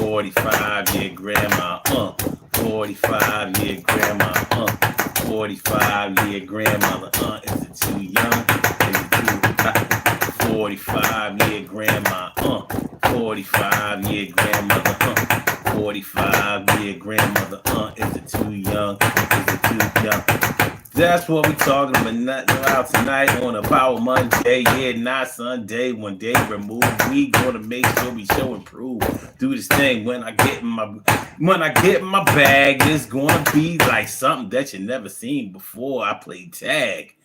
45-year grandma, 45-year grandma, 45-year grandmother, is it too young? Is it too hot? 45-year grandma, 45-year grandmother, 45-year grandmother, is it too young? Is it too young? That's what we talking about nothing about tonight on a Power Monday. Yeah, not Sunday. One day removed. We gonna make sure we show improve. Do this thing when I get in my bag. It's gonna be like something that you never seen before. I play tag.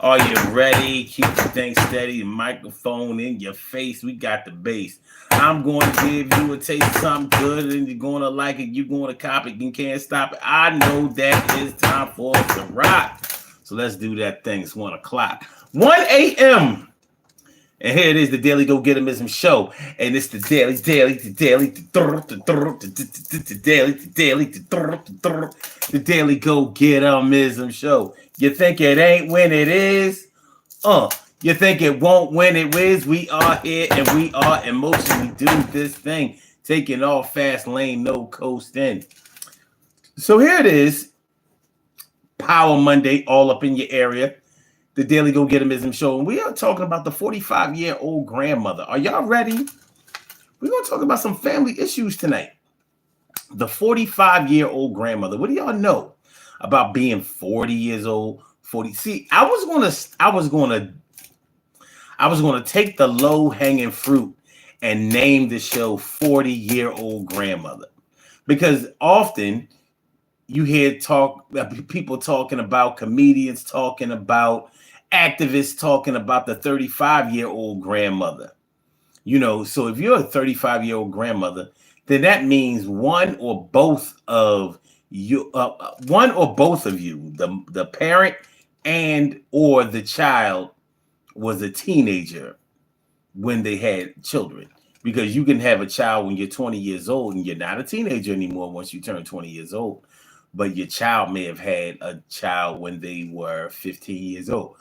Are you ready? Keep the thing steady. The microphone in your face. We got the bass. I'm going to give you a taste of something good, and you're going to like it. You're going to copy it and can't stop it. I know that it's time for us to rock. So let's do that thing. It's 1 o'clock. 1 a.m. And here it is, the Daily Go Getimism Show. And it's the daily, the Daily Go Getimism Show. You think it ain't when it is? You think it won't when it is? We are here and we are in motion. We do this thing, taking off fast lane, no coasting. So here it is, Power Monday, all up in your area. The Daily Go Getimism Show, and we are talking about the 45-year-old grandmother. Are y'all ready? We're going to talk about some family issues tonight. The 45-year-old grandmother. What do y'all know about being 40 years old? 40. See, I was going to take the low-hanging fruit and name the show 40-year-old grandmother, because often you hear people talking about, comedians talking about, activists talking about the 35-year-old grandmother. You know, so if you're a 35-year-old grandmother, then that means one or both of you, the parent and or the child, was a teenager when they had children. Because you can have a child when you're 20 years old and you're not a teenager anymore once you turn 20 years old. But your child may have had a child when they were 15 years old.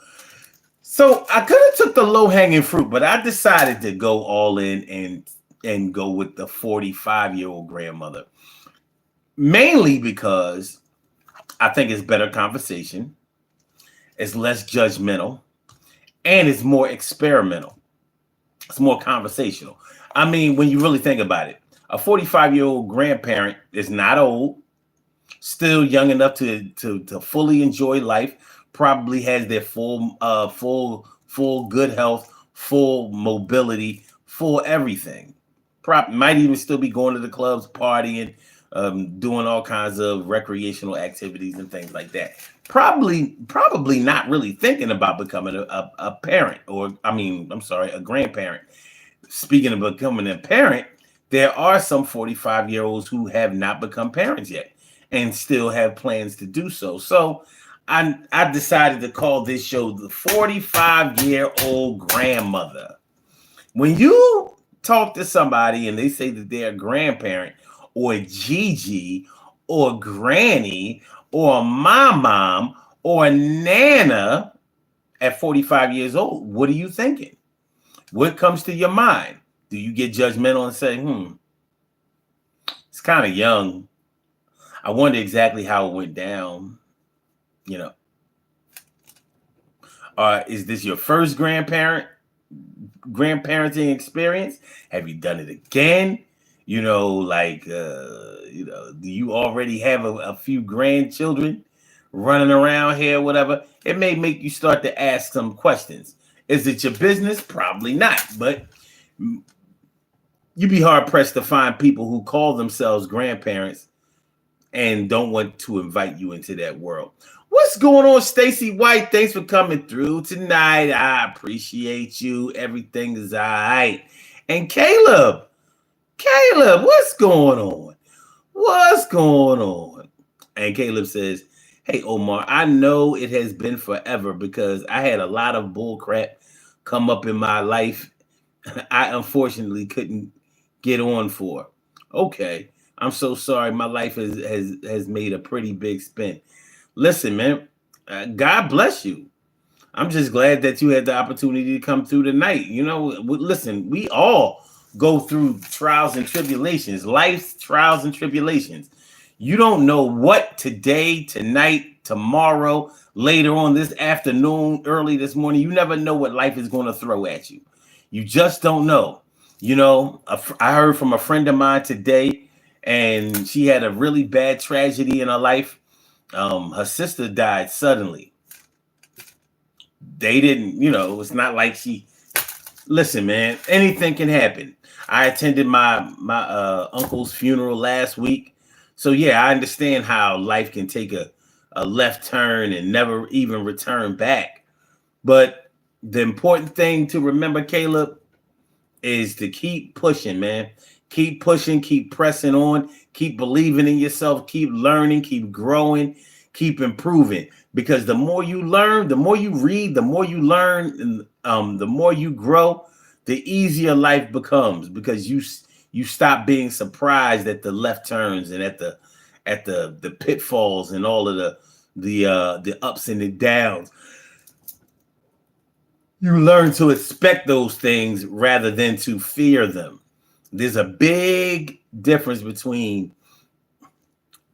So I could have took the low-hanging fruit, but I decided to go all in and go with the 45-year-old grandmother. Mainly because I think it's better conversation, it's less judgmental, and it's more experimental. It's more conversational. I mean, when you really think about it, a 45-year-old grandparent is not old, still young enough to fully enjoy life, probably has their full good health, full mobility, full everything. Might even still be going to the clubs, partying, doing all kinds of recreational activities and things like that. Probably not really thinking about becoming a parent, a grandparent. Speaking of becoming a parent, there are some 45-year-olds who have not become parents yet and still have plans to do so. So I decided to call this show the 45-year-old grandmother. When you talk to somebody and they say that they're a grandparent or a Gigi or granny or a mom or a nana at 45 years old, what are you thinking? What comes to your mind? Do you get judgmental and say, it's kind of young. I wonder exactly how it went down. You know, is this your first grandparenting experience? Have you done it again? You know, do you already have a few grandchildren running around here, whatever? It may make you start to ask some questions. Is it your business? Probably not, but you'd be hard pressed to find people who call themselves grandparents and don't want to invite you into that world. What's going on, Stacy White? Thanks for coming through tonight. I appreciate you. Everything is all right. And Caleb, what's going on? What's going on? And Caleb says, hey, Omar, I know it has been forever because I had a lot of bull crap come up in my life I unfortunately couldn't get on for. Okay. I'm so sorry. My life has made a pretty big spin. Listen, man, God bless you. I'm just glad that you had the opportunity to come through tonight. You know, listen, we all go through trials and tribulations, life's trials and tribulations. You don't know what today, tonight, tomorrow, later on this afternoon, early this morning. You never know what life is going to throw at you. You just don't know. You know, I heard from a friend of mine today, and she had a really bad tragedy in her life. Her sister died suddenly. They didn't, you know, it's not like she. Listen, man, anything can happen. I attended my uncle's funeral last week, so yeah, I understand how life can take a left turn and never even return back. But the important thing to remember, Caleb, is to keep pushing, man. Keep pushing, keep pressing on, keep believing in yourself, keep learning, keep growing, keep improving. Because the more you learn, the more you read, the more you learn, and the more you grow, the easier life becomes. Because you stop being surprised at the left turns and at the pitfalls and all of the ups and the downs. You learn to expect those things rather than to fear them. There's a big difference between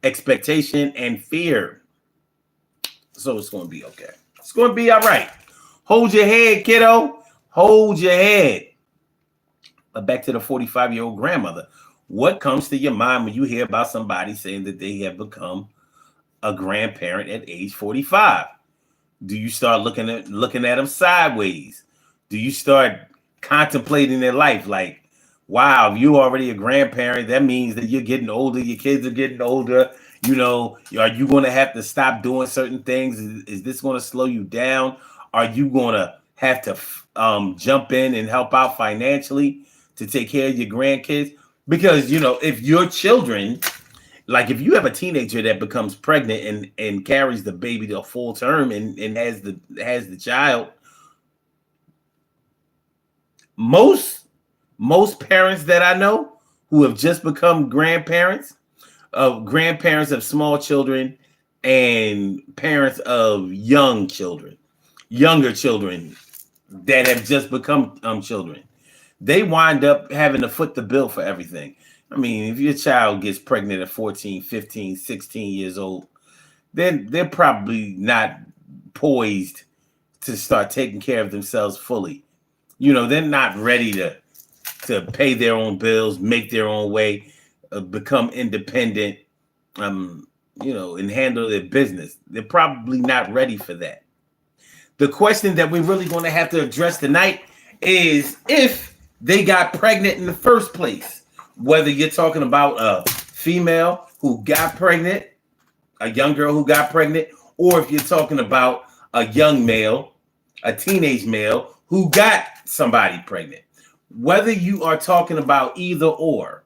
expectation and fear. So it's going to be okay. It's going to be all right. Hold your head, kiddo. Hold your head. But back to the 45-year-old grandmother. What comes to your mind when you hear about somebody saying that they have become a grandparent at age 45? Do you start looking at them sideways? Do you start contemplating their life like, wow, if you're already a grandparent, that means that you're getting older, your kids are getting older. You know, are you going to have to stop doing certain things? Is this going to slow you down? Are you going to have to jump in and help out financially to take care of your grandkids? Because, you know, if your children, like if you have a teenager that becomes pregnant and carries the baby to a full term and has the child, most parents that I know who have just become grandparents of small children and parents of younger children that have just become children, they wind up having to foot the bill for everything. I mean, if your child gets pregnant at 14, 15, 16 years old, then they're probably not poised to start taking care of themselves fully. You know, they're not ready to pay their own bills, make their own way, become independent, you know, and handle their business. They're probably not ready for that. The question that we're really going to have to address tonight is if they got pregnant in the first place. Whether you're talking about a female who got pregnant, a young girl who got pregnant, or if you're talking about a young male, a teenage male who got somebody pregnant. Whether you are talking about either or,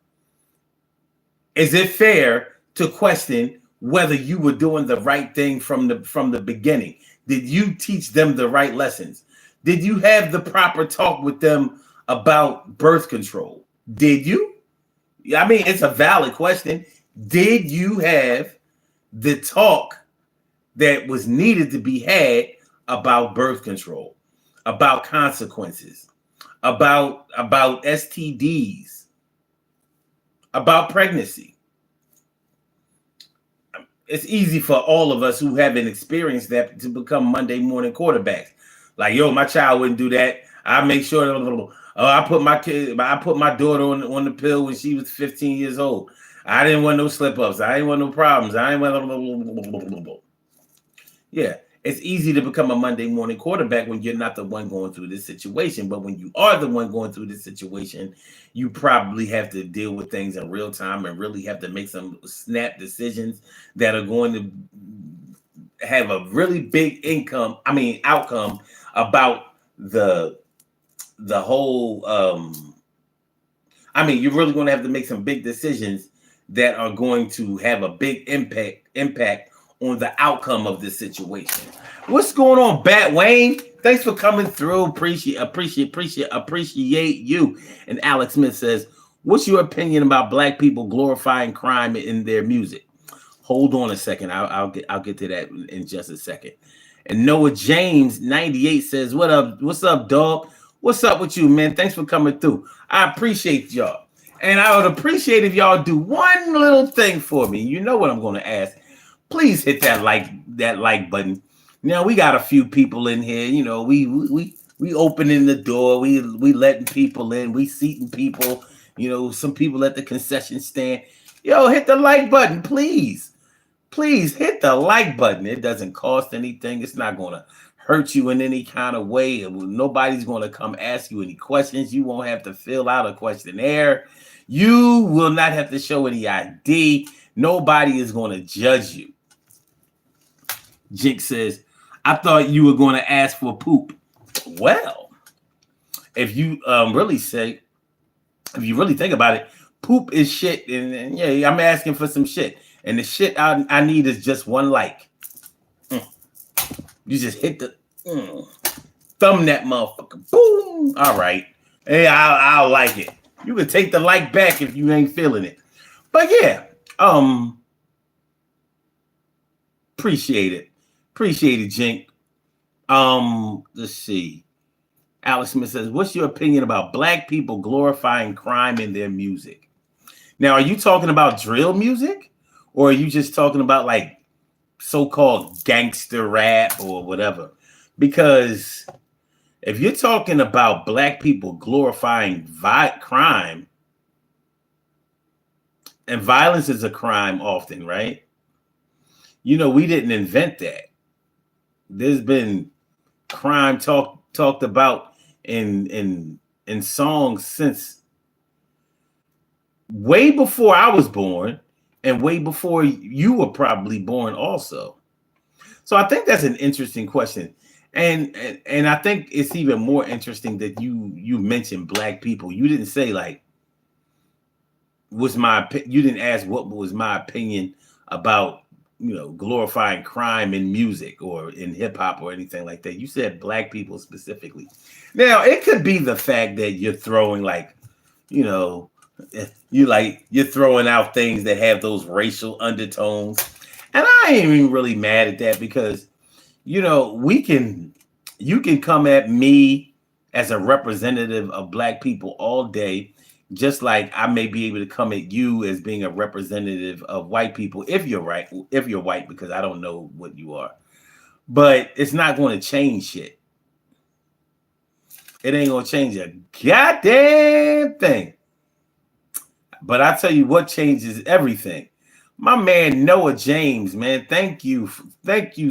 is it fair to question whether you were doing the right thing from the beginning? Did you teach them the right lessons? Did you have the proper talk with them about birth control? Did you? I mean, it's a valid question. Did you have the talk that was needed to be had about birth control, about consequences, about STDs, about pregnancy? It's easy for all of us who haven't experienced that to become Monday morning quarterbacks. Like, yo, my child wouldn't do that. I make sure. I put my daughter on the pill when she was 15 years old. I didn't want no slip ups. I didn't want no problems. I didn't want. Yeah, it's easy to become a Monday morning quarterback when you're not the one going through this situation. But when you are the one going through this situation, you probably have to deal with things in real time and really have to make some snap decisions that are going to have a really big outcome about the whole. You're really going to have to make some big decisions that are going to have a big impact on the outcome of this situation. What's going on, Bat Wayne? Thanks for coming through. Appreciate you. And Alex Smith says, what's your opinion about black people glorifying crime in their music? Hold on a second. I'll get to that in just a second. And Noah James 98 says, what's up, dog? What's up with you, man? Thanks for coming through. I appreciate y'all. And I would appreciate if y'all do one little thing for me. You know what I'm going to ask. Please hit that like button. Now we got a few people in here. You know, we opening the door. We letting people in. We seating people. You know, some people at the concession stand. Yo, hit the like button, please. Please hit the like button. It doesn't cost anything. It's not going to hurt you in any kind of way. Nobody's going to come ask you any questions. You won't have to fill out a questionnaire. You will not have to show any ID. Nobody is going to judge you. Jinx says, I thought you were going to ask for poop. Well, if you really think about it, poop is shit. And yeah, I'm asking for some shit. And the shit I need is just one like. You just hit the thumb that motherfucker. Boom. All right. Hey, I'll like it. You can take the like back if you ain't feeling it. But yeah, appreciate it. Appreciate it, Jink. Let's see. Alex Smith says, what's your opinion about black people glorifying crime in their music? Now, are you talking about drill music? Or are you just talking about like so-called gangster rap or whatever? Because if you're talking about black people glorifying crime, and violence is a crime often, right? You know, we didn't invent that. There's been crime talked about in songs since way before I was born. And way before you were probably born also. So I think that's an interesting question. And I think it's even more interesting that you mentioned black people. You didn't say like, you didn't ask what was my opinion about, you know, glorifying crime in music or in hip hop or anything like that. You said black people specifically. Now, it could be the fact that you're throwing like, you know, you're throwing out things that have those racial undertones. And I ain't even really mad at that because, you know, you can come at me as a representative of black people all day, just like I may be able to come at you as being a representative of white people if you're white, because I don't know what you are. But it's not going to change shit. It ain't going to change a goddamn thing. But I tell you what changes everything. My man Noah James, man, thank you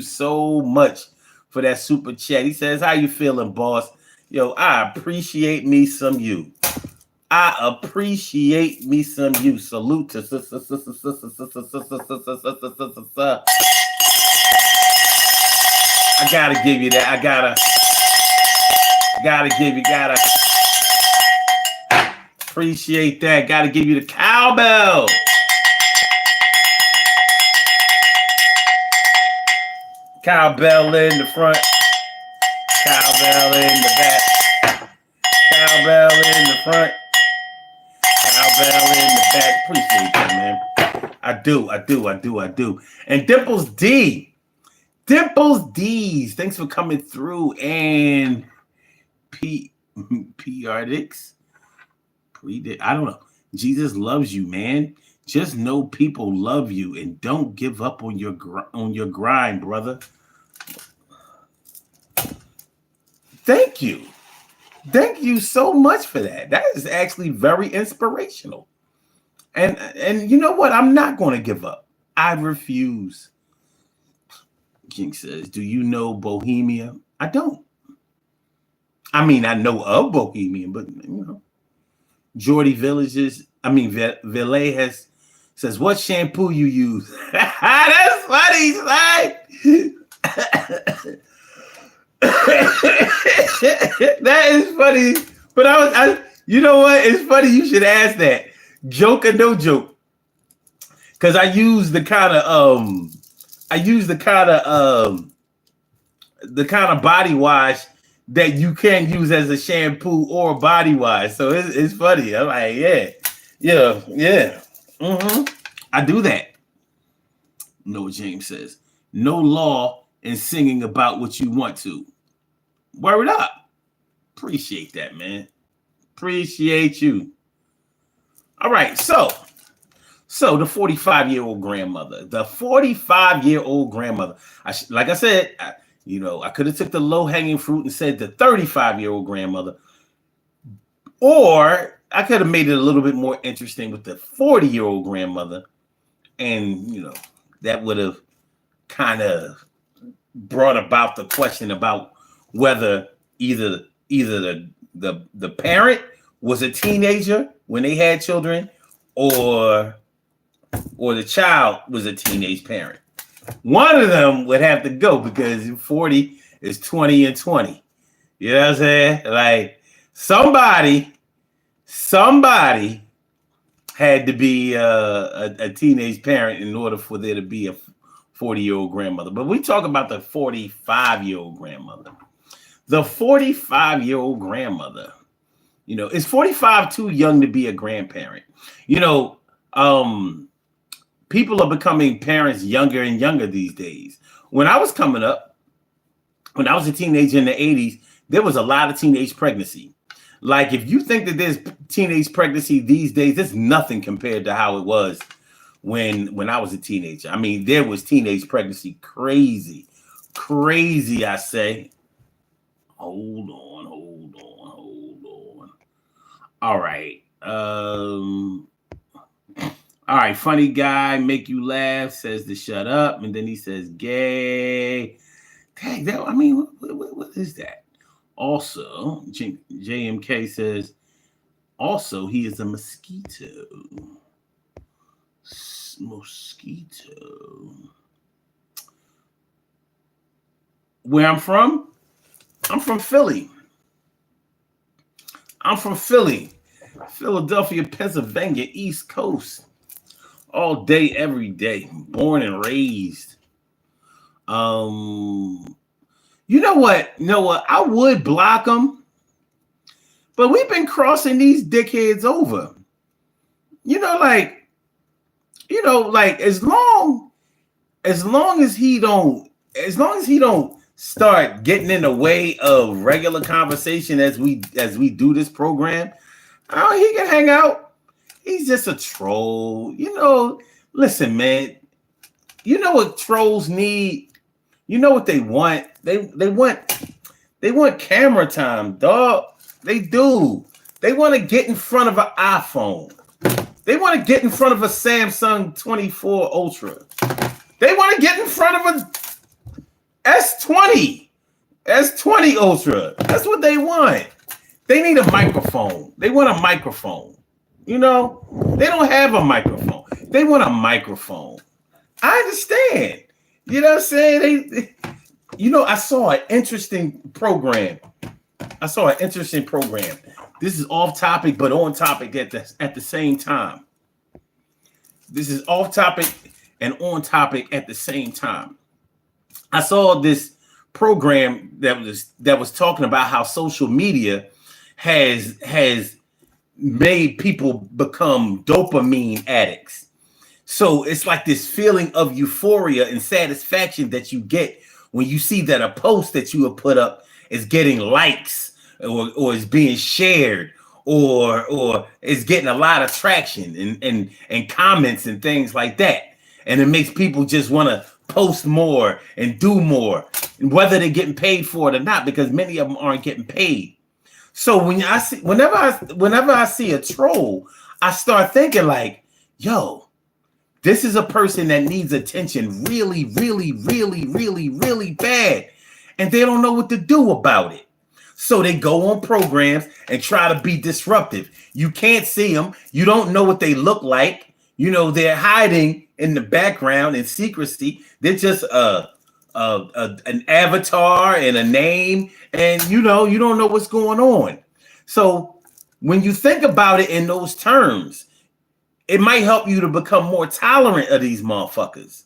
so much for that super chat. He says, how you feeling, boss? Yo, I appreciate me some you. I appreciate me some you. Salute to I gotta give you that. I gotta appreciate that. Gotta give you the cowbell. Cowbell in the front. Cowbell in the back. Cowbell in the front. Cowbell in the back. Appreciate that, man. I do. And Dimples D's. Thanks for coming through. And PRX. I don't know. Jesus loves you, man. Just know people love you and don't give up on your grind, brother. Thank you. Thank you so much for that. That is actually very inspirational. And you know what? I'm not going to give up. I refuse. King says, do you know Bohemia? I don't. I mean, I know of Bohemian, but you know. Jordy Ville says, what shampoo you use? That's funny, son. That is funny. But you know what? It's funny you should ask that. Joke or no joke. Because I use the kind of body wash that you can use as a shampoo or body wash. So it's funny. I'm like, yeah. Mm-hmm. I do that. Noah James says, no law in singing about what you want to. Word up. Appreciate that, man. Appreciate you. All right, so the 45-year-old grandmother, the 45-year-old grandmother. Like I said, I could have took the low-hanging fruit and said the 35-year-old grandmother, or I could have made it a little bit more interesting with the 40-year-old grandmother, and that would have kind of brought about the question about whether either the parent was a teenager when they had children, or the child was a teenage parent. One of them would have to go, because 40 is 20 and 20. You know what I'm saying? Like somebody had to be a teenage parent in order for there to be a 40-year-old grandmother. But we talk about the 45-year-old grandmother. The 45-year-old grandmother, is 45 too young to be a grandparent? People are becoming parents younger and younger these days. When I was coming up, when I was a teenager in the 80s, there was a lot of teenage pregnancy. Like, if you think that there's teenage pregnancy these days, it's nothing compared to how it was when I was a teenager. I mean, there was teenage pregnancy crazy, I say. Hold on. All right. All right, funny guy, make you laugh, says to shut up, and then he says gay. Dang, what is that? Also, JMK says, also, he is a mosquito. Where I'm from? I'm from Philly. Philadelphia, Pennsylvania, East Coast. All day, every day. Born and raised. You know what? I would block them, but we've been crossing these dickheads over. As long as he don't start getting in the way of regular conversation as we do this program, he can hang out. He's just a troll. Listen, man. You know what trolls need? You know what they want? They want camera time, dog. They do. They want to get in front of an iPhone. They want to get in front of a Samsung 24 Ultra. They want to get in front of a S20 Ultra. That's what they want. They need a microphone. They want a microphone. They don't have a microphone. They want a microphone. I understand. You know what I'm saying? I saw an interesting program. This is off topic, but on topic at the same time. This is off topic and on topic at the same time. I saw this program that was talking about how social media has made people become dopamine addicts. So it's like this feeling of euphoria and satisfaction that you get when you see that a post that you have put up is getting likes or is being shared or is getting a lot of traction and comments and things like that. And it makes people just want to post more and do more, whether they're getting paid for it or not, because many of them aren't getting paid. So whenever I see a troll, I start thinking like, yo, this is a person that needs attention really, really, really, really, really bad. And they don't know what to do about it. So they go on programs and try to be disruptive. You can't see them. You don't know what they look like. They're hiding in the background in secrecy. They're just an avatar and a name, and you don't know what's going on. So when you think about it in those terms, it might help you to become more tolerant of these motherfuckers.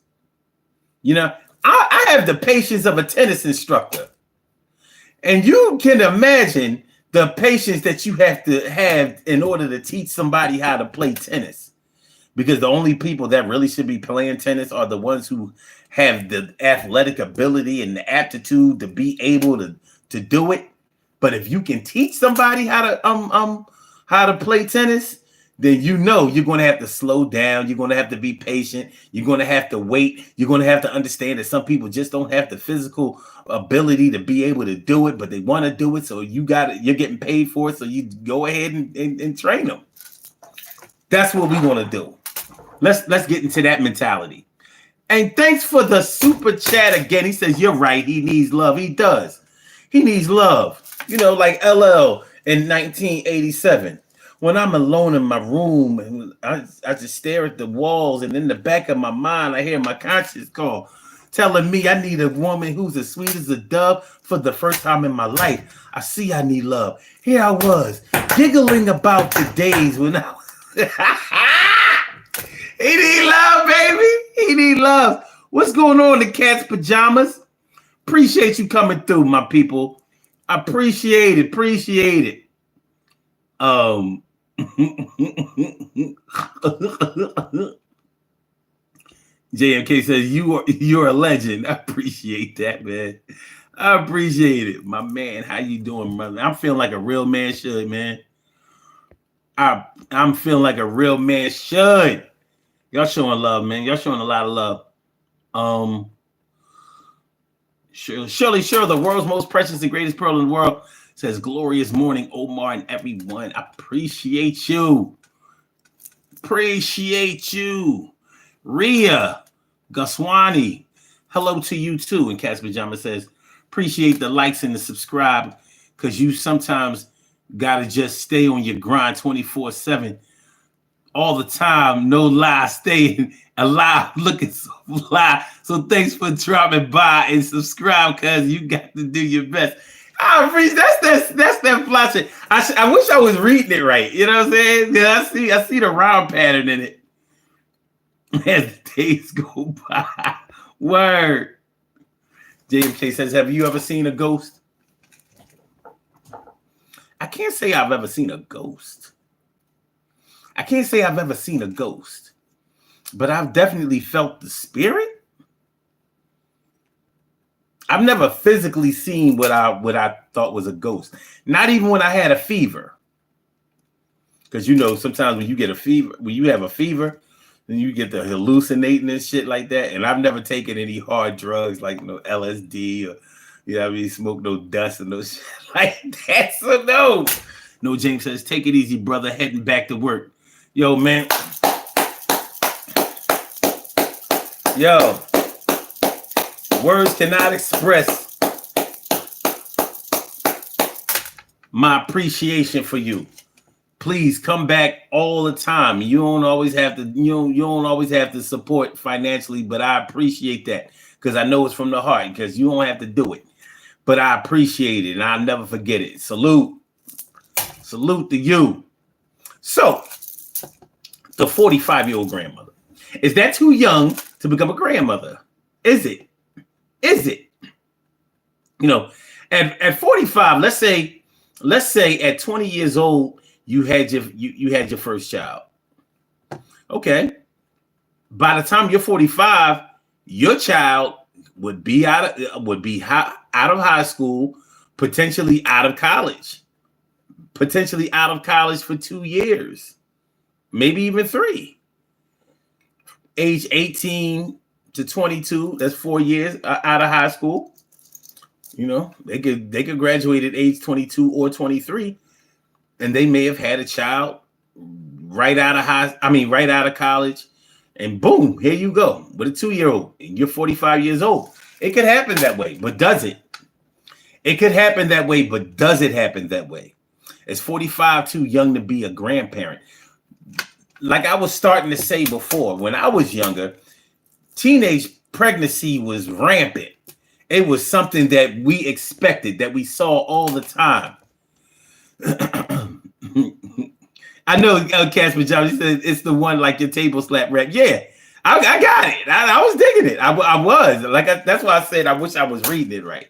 I have the patience of a tennis instructor, and you can imagine the patience that you have to have in order to teach somebody how to play tennis. Because the only people that really should be playing tennis are the ones who have the athletic ability and the aptitude to be able to do it. But if you can teach somebody how to play tennis, then you know you're going to have to slow down. You're going to have to be patient. You're going to have to wait. You're going to have to understand that some people just don't have the physical ability to be able to do it, but they want to do it. So you got it. You're getting paid for it. So you go ahead and train them. That's what we want to do. Let's get into that mentality. And thanks for the super chat again. He says, you're right. He needs love. He does. He needs love. You know, like LL in 1987. When I'm alone in my room and I just stare at the walls, and in the back of my mind, I hear my conscience call, telling me I need a woman who's as sweet as a dove. For the first time in my life, I see I need love. Here I was, giggling about the days when I He need love, baby. He need love. What's going on in Cat's pajamas? Appreciate you coming through, my people. I appreciate it. Appreciate it. JMK says you're a legend. I appreciate that, man. I appreciate it, my man. How you doing, brother? I'm feeling like a real man should, man. I'm feeling like a real man should. Y'all showing love, man. Y'all showing a lot of love. Surely, the world's most precious and greatest pearl in the world says, glorious morning, Omar and everyone. I appreciate you. Appreciate you. Ria Goswani, hello to you too. And Cat's Pajama says, appreciate the likes and the subscribe, because you sometimes got to just stay on your grind 24/7. All the time, no lie, staying alive, looking so fly. So thanks for dropping by and subscribe, because you got to do your best. I appreciate that's that fly shit. I wish I was reading it right. You know what I'm saying? I see the round pattern in it as the days go by. Word. JMK says, have you ever seen a ghost? I can't say I've ever seen a ghost. I can't say I've ever seen a ghost, but I've definitely felt the spirit. I've never physically seen what I thought was a ghost. Not even when I had a fever. Because, you know, sometimes when you get a fever, when you have a fever, then you get the hallucinating and shit like that. And I've never taken any hard drugs like LSD or, you know what I mean, smoke no dust and no shit like that. So no. No, James says, take it easy, brother, heading back to work. Yo, man. Yo. Words cannot express my appreciation for you. Please come back all the time. You don't always have to support financially, but I appreciate that, because I know it's from the heart, because you don't have to do it. But I appreciate it, and I'll never forget it. Salute. Salute to you. So, the 45-year-old grandmother. Is that too young to become a grandmother? Is it? Is it? You know, at 45, let's say at 20 years old, you had your first child. Okay. By the time you're 45, your child would be out of high school, potentially out of college for 2 years, maybe even 3. Age 18 to 22, that's 4 years out of high school. You know, they could graduate at age 22 or 23, and they may have had a child right out of college, and boom, here you go with a 2-year-old, and you're 45 years old. It could happen that way, but does it? It could happen that way, but does it happen that way? Is 45 too young to be a grandparent? Like I was starting to say before, when I was younger, teenage pregnancy was rampant. It was something that we expected, that we saw all the time. I know Casper Jones said it's the one like your table slap rap. Yeah, I got it. I was digging it. I was like, that's why I said I wish I was reading it right.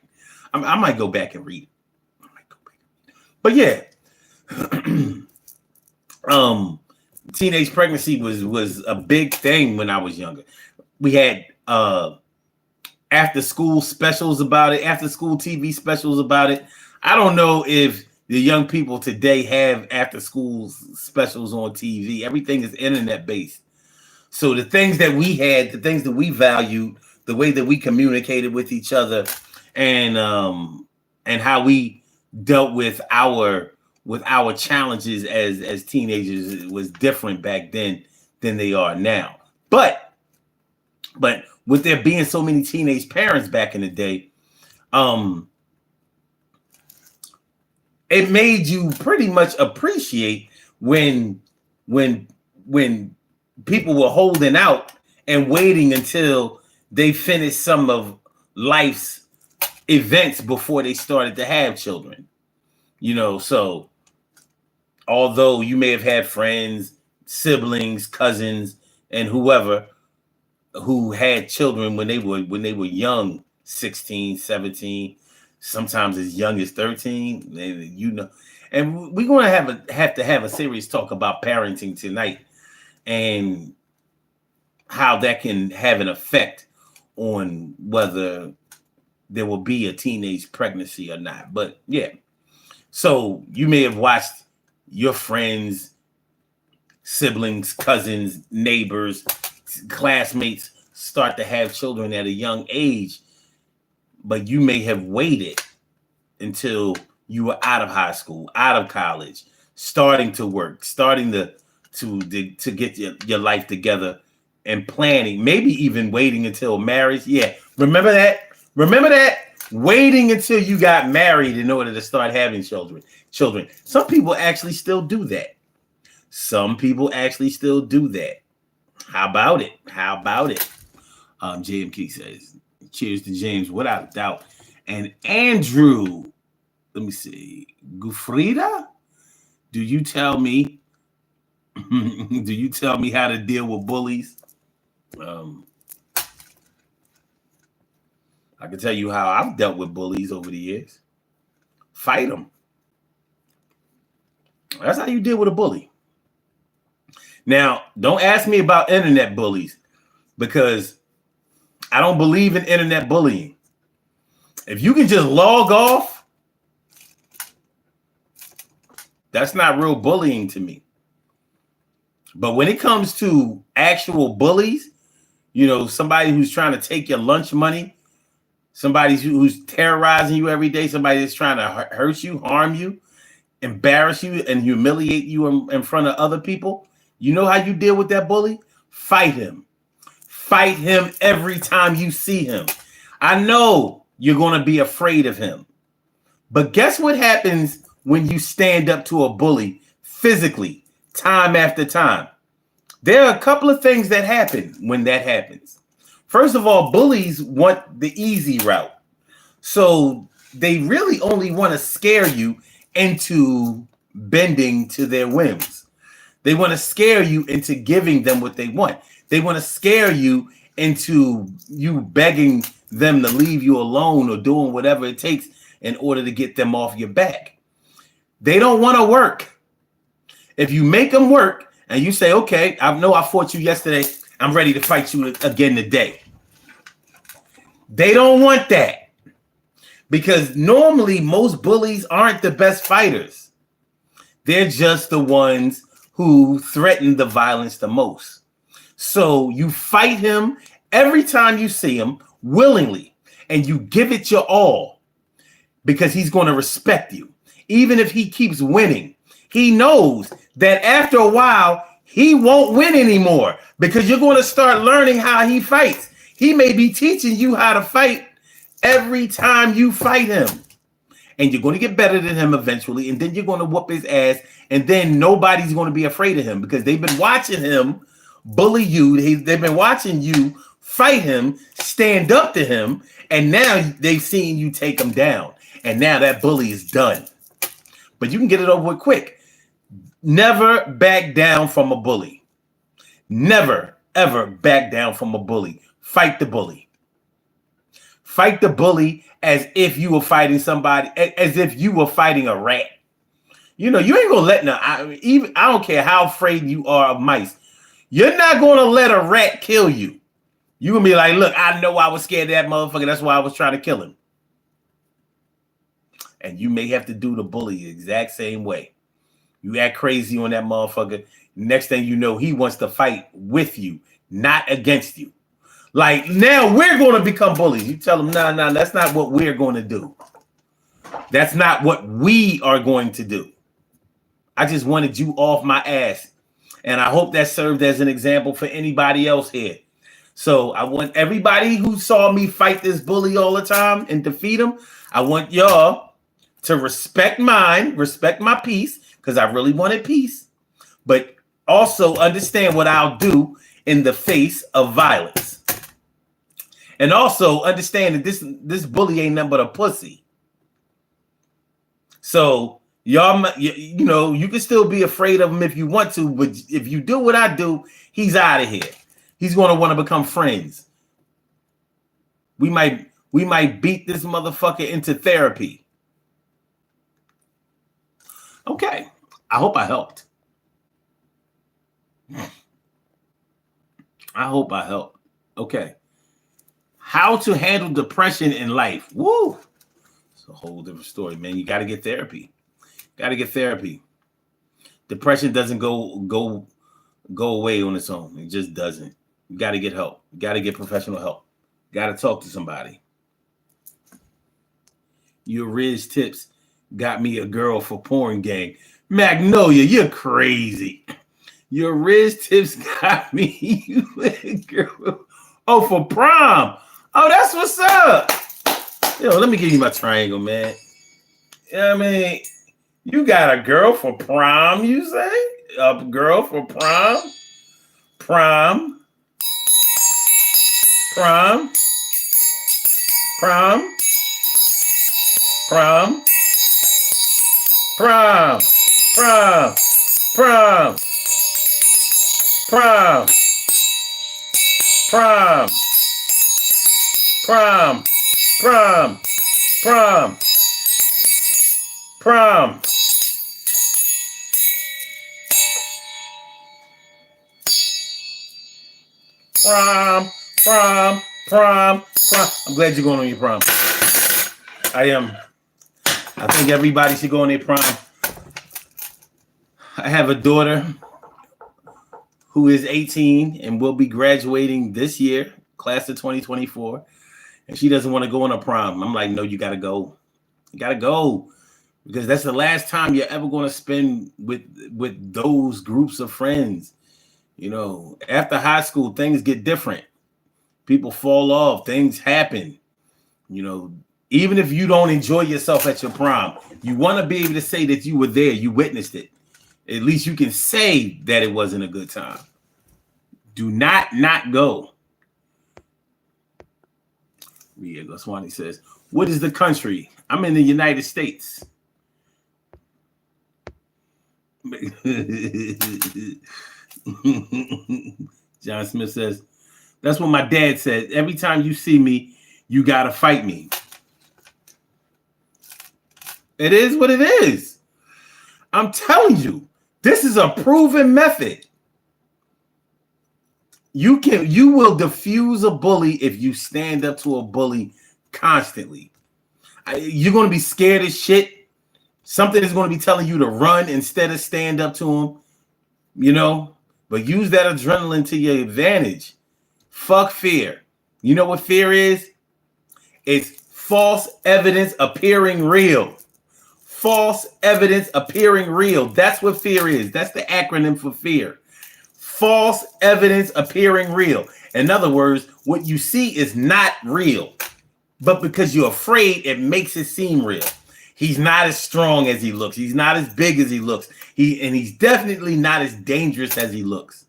I might go back and read it. But yeah, teenage pregnancy was a big thing when I was younger. We had after school specials about it, after school TV specials about it. I don't know if the young people today have after school specials on TV. Everything is internet based. So the things that we had, the things that we valued, the way that we communicated with each other, and how we dealt with our challenges as teenagers was different back then than they are now. But with there being so many teenage parents back in the day, um, it made you pretty much appreciate when when when people were holding out and waiting until they finished some of life's events before they started to have children. So although you may have had friends, siblings, cousins, and whoever who had children when they were young, 16, 17, sometimes as young as 13, and we're going to have a serious talk about parenting tonight and how that can have an effect on whether there will be a teenage pregnancy or not. But yeah, so you may have watched your friends, siblings, cousins, neighbors, classmates start to have children at a young age, but you may have waited until you were out of high school, out of college, starting to work, starting to get your life together and planning, maybe even waiting until marriage. Yeah, remember that? Remember that? Waiting until you got married in order to start having children. Some people actually still do that. How about it? JMK says, cheers to James, without doubt. And Andrew, let me see. Gufrida, do you tell me how to deal with bullies? I can tell you how I've dealt with bullies over the years. Fight them. That's how you deal with a bully. Now, don't ask me about internet bullies because I don't believe in internet bullying. If you can just log off, that's not real bullying to me. But when it comes to actual bullies, somebody who's trying to take your lunch money, somebody who's terrorizing you every day, somebody that's trying to hurt you, harm you, embarrass you, and humiliate you in front of other people, you know how you deal with that bully? Fight him. Fight him every time you see him. I know you're going to be afraid of him. But guess what happens when you stand up to a bully physically, time after time? There are a couple of things that happen when that happens. First of all, bullies want the easy route. So they really only want to scare you into bending to their whims. They want to scare you into giving them what they want. They want to scare you into you begging them to leave you alone or doing whatever it takes in order to get them off your back. They don't want to work. If you make them work and you say, okay, I know I fought you yesterday, I'm ready to fight you again today. They don't want that because normally most bullies aren't the best fighters. They're just the ones who threaten the violence the most. So you fight him every time you see him willingly, and you give it your all because he's going to respect you. Even if he keeps winning, he knows that after a while, he won't win anymore because you're going to start learning how he fights. He may be teaching you how to fight every time you fight him. And you're going to get better than him eventually. And then you're going to whoop his ass. And then nobody's going to be afraid of him because they've been watching him bully you. They've been watching you fight him, stand up to him. And now they've seen you take him down. And now that bully is done. But you can get it over with quick. Never back down from a bully. Never, ever back down from a bully. Fight the bully. Fight the bully as if you were fighting somebody, as if you were fighting a rat. You ain't gonna let I don't care how afraid you are of mice. You're not gonna let a rat kill you. You're gonna be like, look, I know I was scared of that motherfucker. That's why I was trying to kill him. And you may have to do the bully the exact same way. You act crazy on that motherfucker. Next thing you know, he wants to fight with you, not against you. Like, now we're going to become bullies. You tell him, nah, that's not what we're going to do. That's not what we are going to do. I just wanted you off my ass. And I hope that served as an example for anybody else here. So I want everybody who saw me fight this bully all the time and defeat him, I want y'all to respect mine, respect my peace, because I really wanted peace, but also understand what I'll do in the face of violence. And also understand that this bully ain't nothing but a pussy. So y'all, you know, you can still be afraid of him if you want to, but if you do what I do, he's out of here. He's going to want to become friends. We might beat this motherfucker into therapy. Okay. I hope I helped. I hope I helped. Okay. How to handle depression in life. Woo. It's a whole different story, man. You got to get therapy. Got to get therapy. Depression doesn't go away on its own. It just doesn't. You got to get help. You got to get professional help. Got to talk to somebody. Your Riz tips got me a girl for porn gang. Magnolia, you're crazy. Your Riz tips got me a girl. Oh, for prom. Oh, that's what's up. Yo, let me give you my triangle, man. You know what I mean? You got a girl for prom, you say? A girl for prom? Prom. Prom. Prom. Prom. Prom. Prom. Prom. Prom. Prom. Prom. Prom. Prom. Prom. Prom. Prom. Prom. Prom. I'm glad you're going on your prom. I am. I think everybody should go on their prom. I have a daughter who is 18 and will be graduating this year, class of 2024. And she doesn't want to go on a prom. I'm like, no, you got to go. You got to go. Because that's the last time you're ever going to spend with those groups of friends. You know, after high school, things get different. People fall off. Things happen. You know, even if you don't enjoy yourself at your prom, you want to be able to say that you were there, you witnessed it. At least you can say that it wasn't a good time. Do not go. Yeah, Goswani says, what is the country? I'm in the United States. John Smith says, that's what my dad said. Every time you see me, you got to fight me. It is what it is. I'm telling you, this is a proven method. You will diffuse a bully if you stand up to a bully constantly. You're going to be scared as shit. Something is going to be telling you to run instead of stand up to him, you know, but use that adrenaline to your advantage. Fuck fear. You know what fear is? It's false evidence appearing real. False evidence appearing real. That's what fear is. That's the acronym for fear. False evidence appearing real. In other words, what you see is not real, but because you're afraid, it makes it seem real. He's not as strong as he looks. He's not as big as he looks. He's definitely not as dangerous as he looks.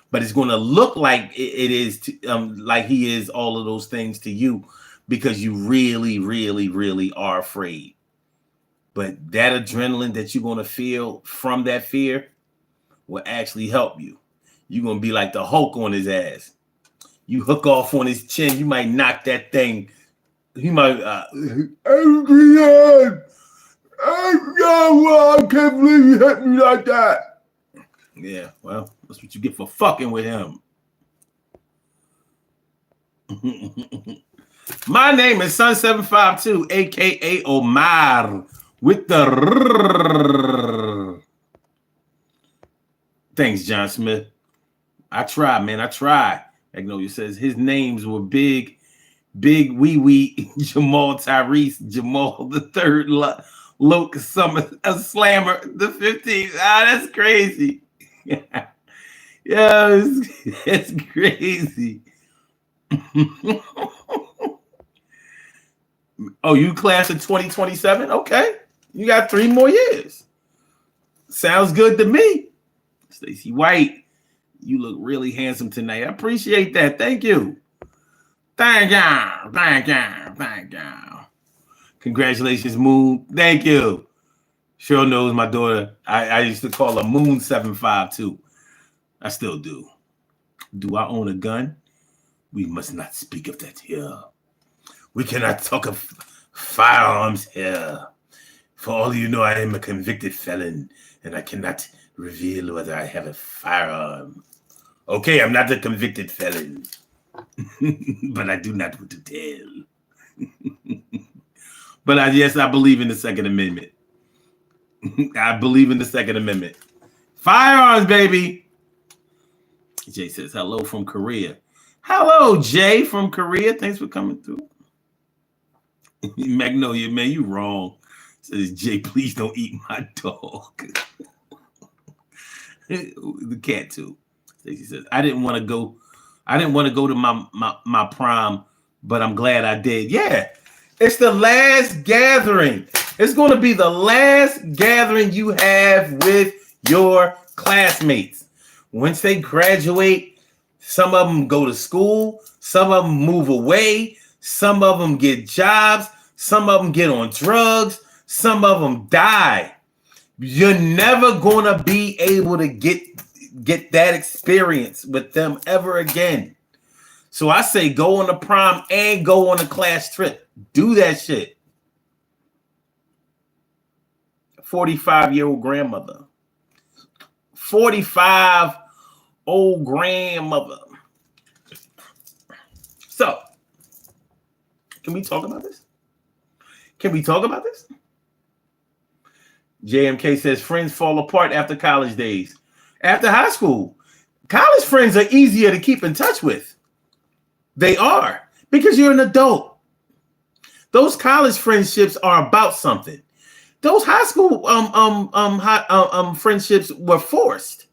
But it's going to look like it is, like he is all of those things to you because you really, really, really are afraid. But that adrenaline that you're going to feel from that fear will actually help you. You're going to be like the Hulk on his ass. You hook off on his chin, you might knock that thing. He might, Adrian! I can't believe you hit me like that. Yeah, well, that's what you get for fucking with him. My name is Sun752, aka Omar, with the. Thanks, John Smith. I try, man. I try. Magnolia says his names were Big Wee Wee, Jamal Tyrese, Jamal the Third, Loke Summer, a Slammer, the 15th. Ah, that's crazy. Yeah, it's crazy. Oh, you class of 2027? Okay. You got 3 more years. Sounds good to me. Stacey White, you look really handsome tonight. I appreciate that. Thank you. Thank you. Thank you. Thank you. Congratulations, Moon. Thank you. Cheryl knows my daughter. I used to call her Moon 752. I still do. Do I own a gun? We must not speak of that here. We cannot talk of firearms here. For all you know, I am a convicted felon, and I cannot reveal whether I have a firearm. Okay, I'm not a convicted felon, but I do not want to tell. But yes, I believe in the Second Amendment. I believe in the Second Amendment. Firearms, baby. Jay says, hello from Korea. Hello, Jay from Korea. Thanks for coming through. Magnolia, man, you wrong. Says, Jay, please don't eat my dog. The cat, too. Stacey says, I didn't want to go to my prom, but I'm glad I did. Yeah, it's the last gathering. It's going to be the last gathering you have with your classmates. Once they graduate, some of them go to school, some of them move away, some of them get jobs, some of them get on drugs, some of them die. You're never going to be able to get that experience with them ever again. So I say go on the prom and go on a class trip. Do that shit. 45-year-old grandmother. 45-old grandmother. So, can we talk about this? JMK says friends fall apart after college days. After high school, college friends are easier to keep in touch with. They are, because you're an adult. Those college friendships are about something. Those high school friendships were forced.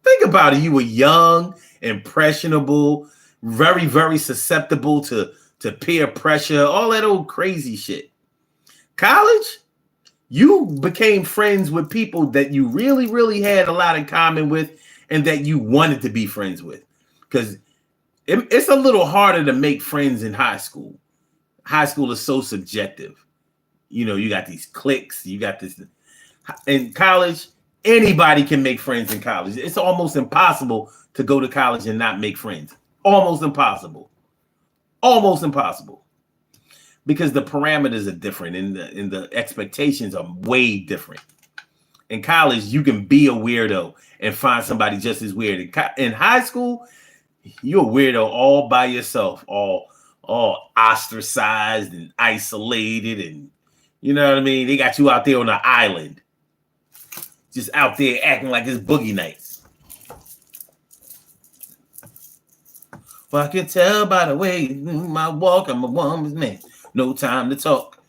Think about it. You were young, impressionable, very, very susceptible to peer pressure, all that old crazy shit. College, you became friends with people that you really, really had a lot in common with and that you wanted to be friends with. Because it's a little harder to make friends in high school. High school is so subjective. You know, you got these cliques, you got this. In college, anybody can make friends in college. It's almost impossible to go to college and not make friends. Almost impossible. Almost impossible. Because the parameters are different and the expectations are way different. In college, you can be a weirdo and find somebody just as weird. In high school, you're a weirdo all by yourself, all ostracized and isolated, and you know what I mean? They got you out there on an island, just out there acting like it's boogie nights. Well, I can tell by the way my walk, I'm a woman's man. No time to talk.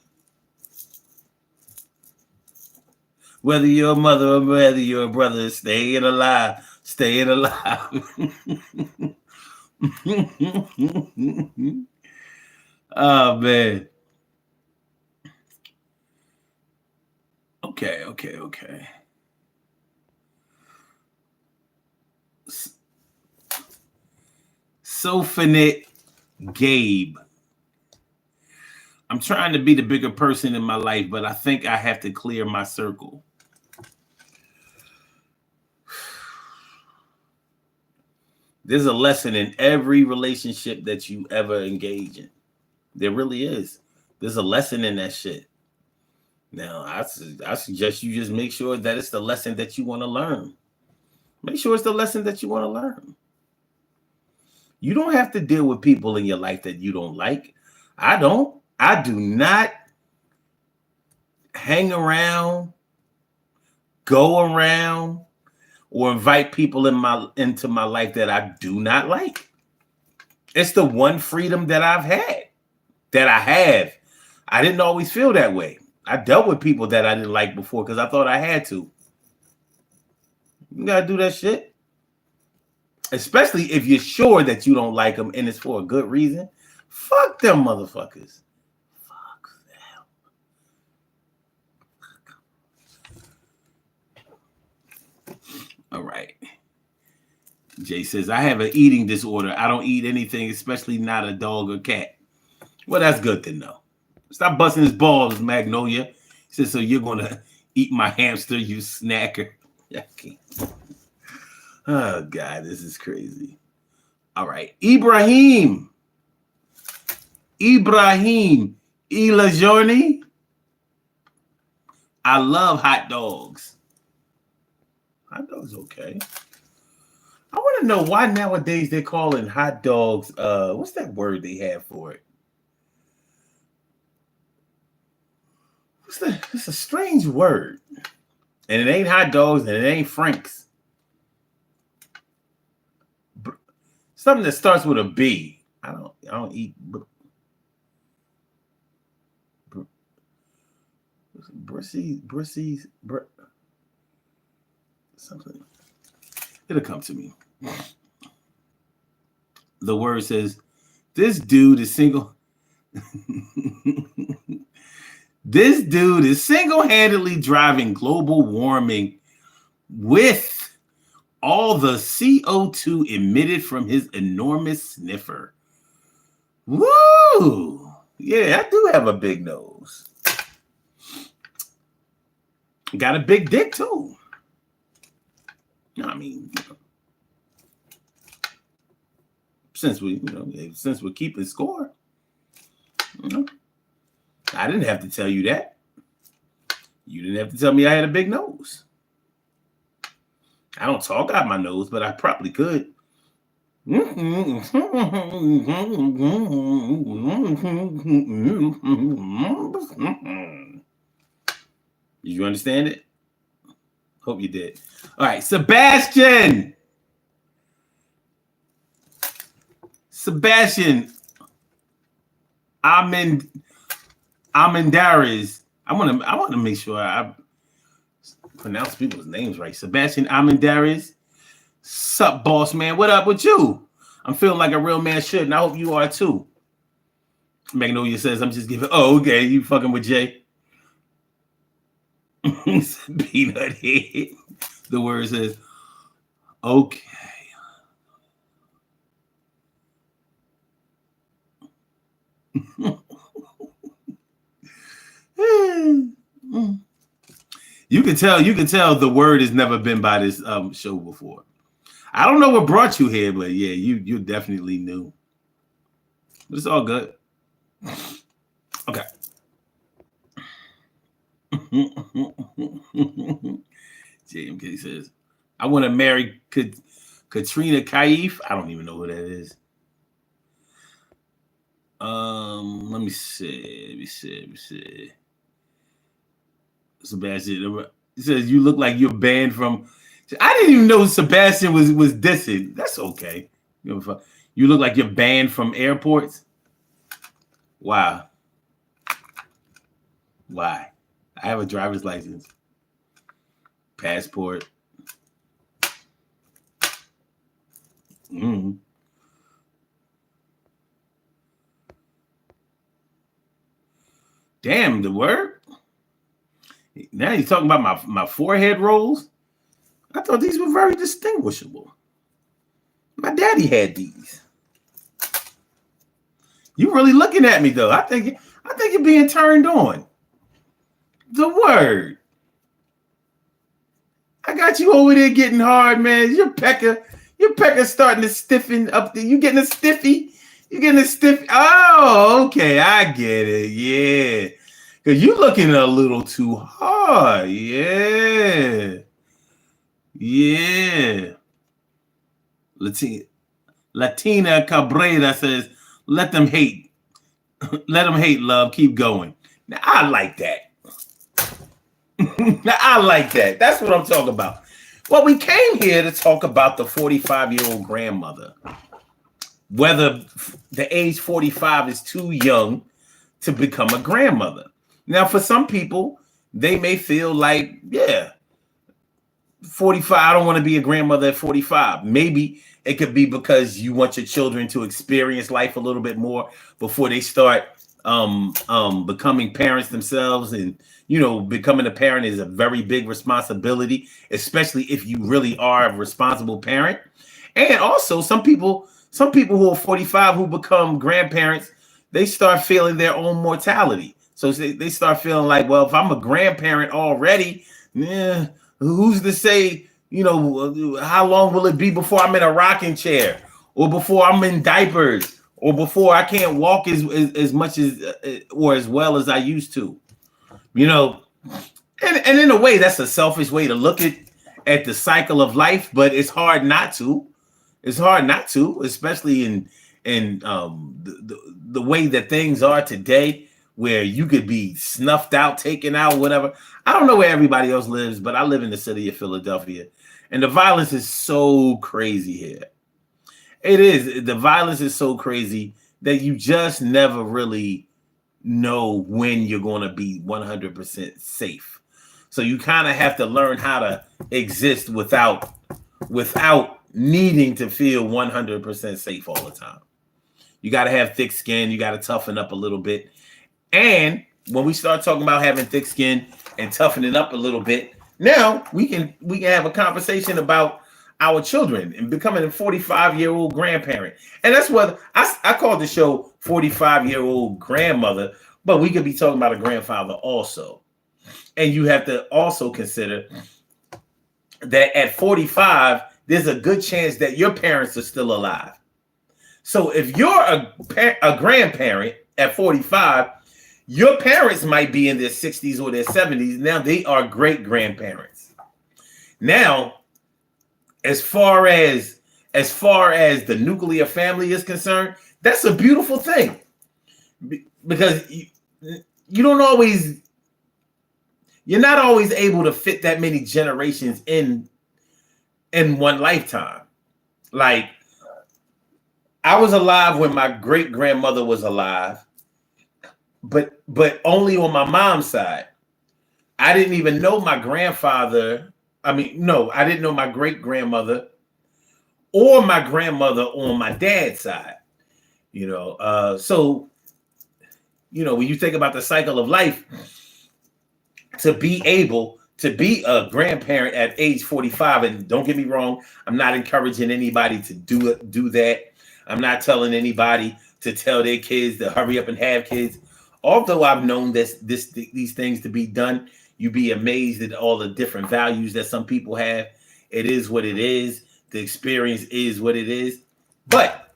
Whether you're a mother or whether you're a brother, staying alive, staying alive. Oh, man. Okay. Sofinite Gabe. I'm trying to be the bigger person in my life, but I think I have to clear my circle. There's a lesson in every relationship that you ever engage in. There really is. There's a lesson in that shit. Now, I suggest you just make sure that it's the lesson that you want to learn. Make sure it's the lesson that you want to learn. You don't have to deal with people in your life that you don't like. I don't. I do not hang around, go around, or invite people into my life that I do not like. It's the one freedom that I've had, that I have. I didn't always feel that way. I dealt with people that I didn't like before because I thought I had to. You gotta do that shit. Especially if you're sure that you don't like them and it's for a good reason. Fuck them motherfuckers. Fuck them. All right. Jay says, I have an eating disorder. I don't eat anything, especially not a dog or cat. Well, that's good to know. Stop busting his balls, Magnolia. He says, so you're going to eat my hamster, you snacker. Oh, God, this is crazy. All right. Ibrahim. Ilajorni. I love hot dogs. Hot dogs, okay. I want to know why nowadays they're calling hot dogs, what's that word they have for it? It's a strange word. And it ain't hot dogs and it ain't Frank's. Something that starts with a B. I don't eat Brissies, something. It'll come to me. The word says, this dude is single. This dude is single-handedly driving global warming with all the CO2 emitted from his enormous sniffer. Woo! Yeah, I do have a big nose. Got a big dick too. I mean, since we're keeping score, I didn't have to tell you that. You didn't have to tell me I had a big nose. I don't talk out my nose, but I probably could. Did you understand it? Hope you did. All right, Sebastian. Amendares. I want to make sure I pronounce people's names right. Sebastian Amendares. Sup, boss man? What up with you? I'm feeling like a real man should, and I hope you are too. Magnolia says, I'm just giving. Oh, okay. You fucking with Jay. Peanut head. The word says, okay. You can tell the word has never been by this show before. I don't know what brought you here, but yeah, you definitely knew. But it's all good. Okay. JMK says, I want to marry Katrina Kaif. I don't even know who that is. Let me see. Sebastian, he says, you look like you're banned from. I didn't even know Sebastian was dissing. That's okay. You look like you're banned from airports. Wow. Why? I have a driver's license, passport. Damn, the word. Now you're talking about my forehead rolls. I thought these were very distinguishable. My daddy had these. You really looking at me though? I think you're being turned on. The word. I got you over there getting hard, man. Your pecker starting to stiffen up there. You getting a stiffy? Oh, okay. I get it. Yeah. Because you looking a little too hard. Yeah. Yeah. Latina Cabrera says, let them hate. Let them hate, love. Keep going. Now, I like that. Now, I like that. That's what I'm talking about. Well, we came here to talk about the 45-year-old grandmother. Whether the age 45 is too young to become a grandmother. Now, for some people, they may feel like, yeah, 45, I don't want to be a grandmother at 45. Maybe it could be because you want your children to experience life a little bit more before they start becoming parents themselves. And becoming a parent is a very big responsibility, especially if you really are a responsible parent. And also some people who are 45 who become grandparents, they start feeling their own mortality. So they start feeling like, well, if I'm a grandparent already, yeah, who's to say, how long will it be before I'm in a rocking chair, or before I'm in diapers, or before I can't walk as much as or as well as I used to, and in a way that's a selfish way to look at the cycle of life, but it's hard not to. It's hard not to, especially in the way that things are today, where you could be snuffed out, taken out, whatever. I don't know where everybody else lives, but I live in the city of Philadelphia, and the violence is so crazy here. It is. The violence is so crazy that you just never really know when you're going to be 100% safe. So you kind of have to learn how to exist without needing to feel 100% safe all the time. You got to have thick skin. You got to toughen up a little bit. And when we start talking about having thick skin and toughening up a little bit, now we can have a conversation about our children and becoming a 45-year-old grandparent. And that's what I call the show 45-year-old grandmother, but we could be talking about a grandfather also. And you have to also consider that at 45, there's a good chance that your parents are still alive. So if you're a grandparent at 45, your parents might be in their 60s or their 70s. Now they are great grandparents. Now, as far as the nuclear family is concerned, that's a beautiful thing, because you're not always able to fit that many generations in one lifetime. Like, I was alive when my great grandmother was alive, but only on my mom's side. I didn't even know my grandfather. I didn't know my great grandmother or my grandmother on my dad's side. So when you think about the cycle of life, to be able to be a grandparent at age 45, and don't get me wrong, I'm not encouraging anybody to do that. I'm not telling anybody to tell their kids to hurry up and have kids. Although I've known these things to be done, you'd be amazed at all the different values that some people have. It is what it is. The experience is what it is. But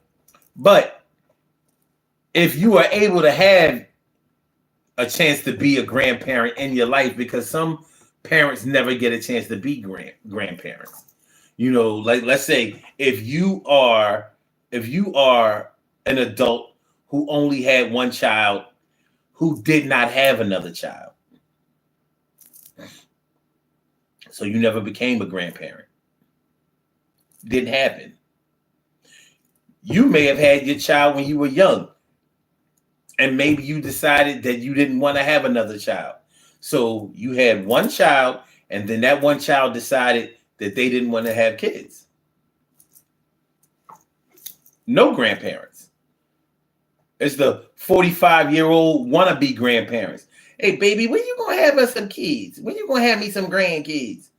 if you are able to have a chance to be a grandparent in your life, because some parents never get a chance to be grandparents. Like, let's say if you are an adult who only had one child, who did not have another child, so you never became a grandparent. Didn't happen. You may have had your child when you were young, and maybe you decided that you didn't want to have another child. So you had one child, and then that one child decided that they didn't want to have kids. No grandparents. It's the 45-year-old wannabe grandparents. Hey, baby, when you going to have us some kids? When you going to have me some grandkids?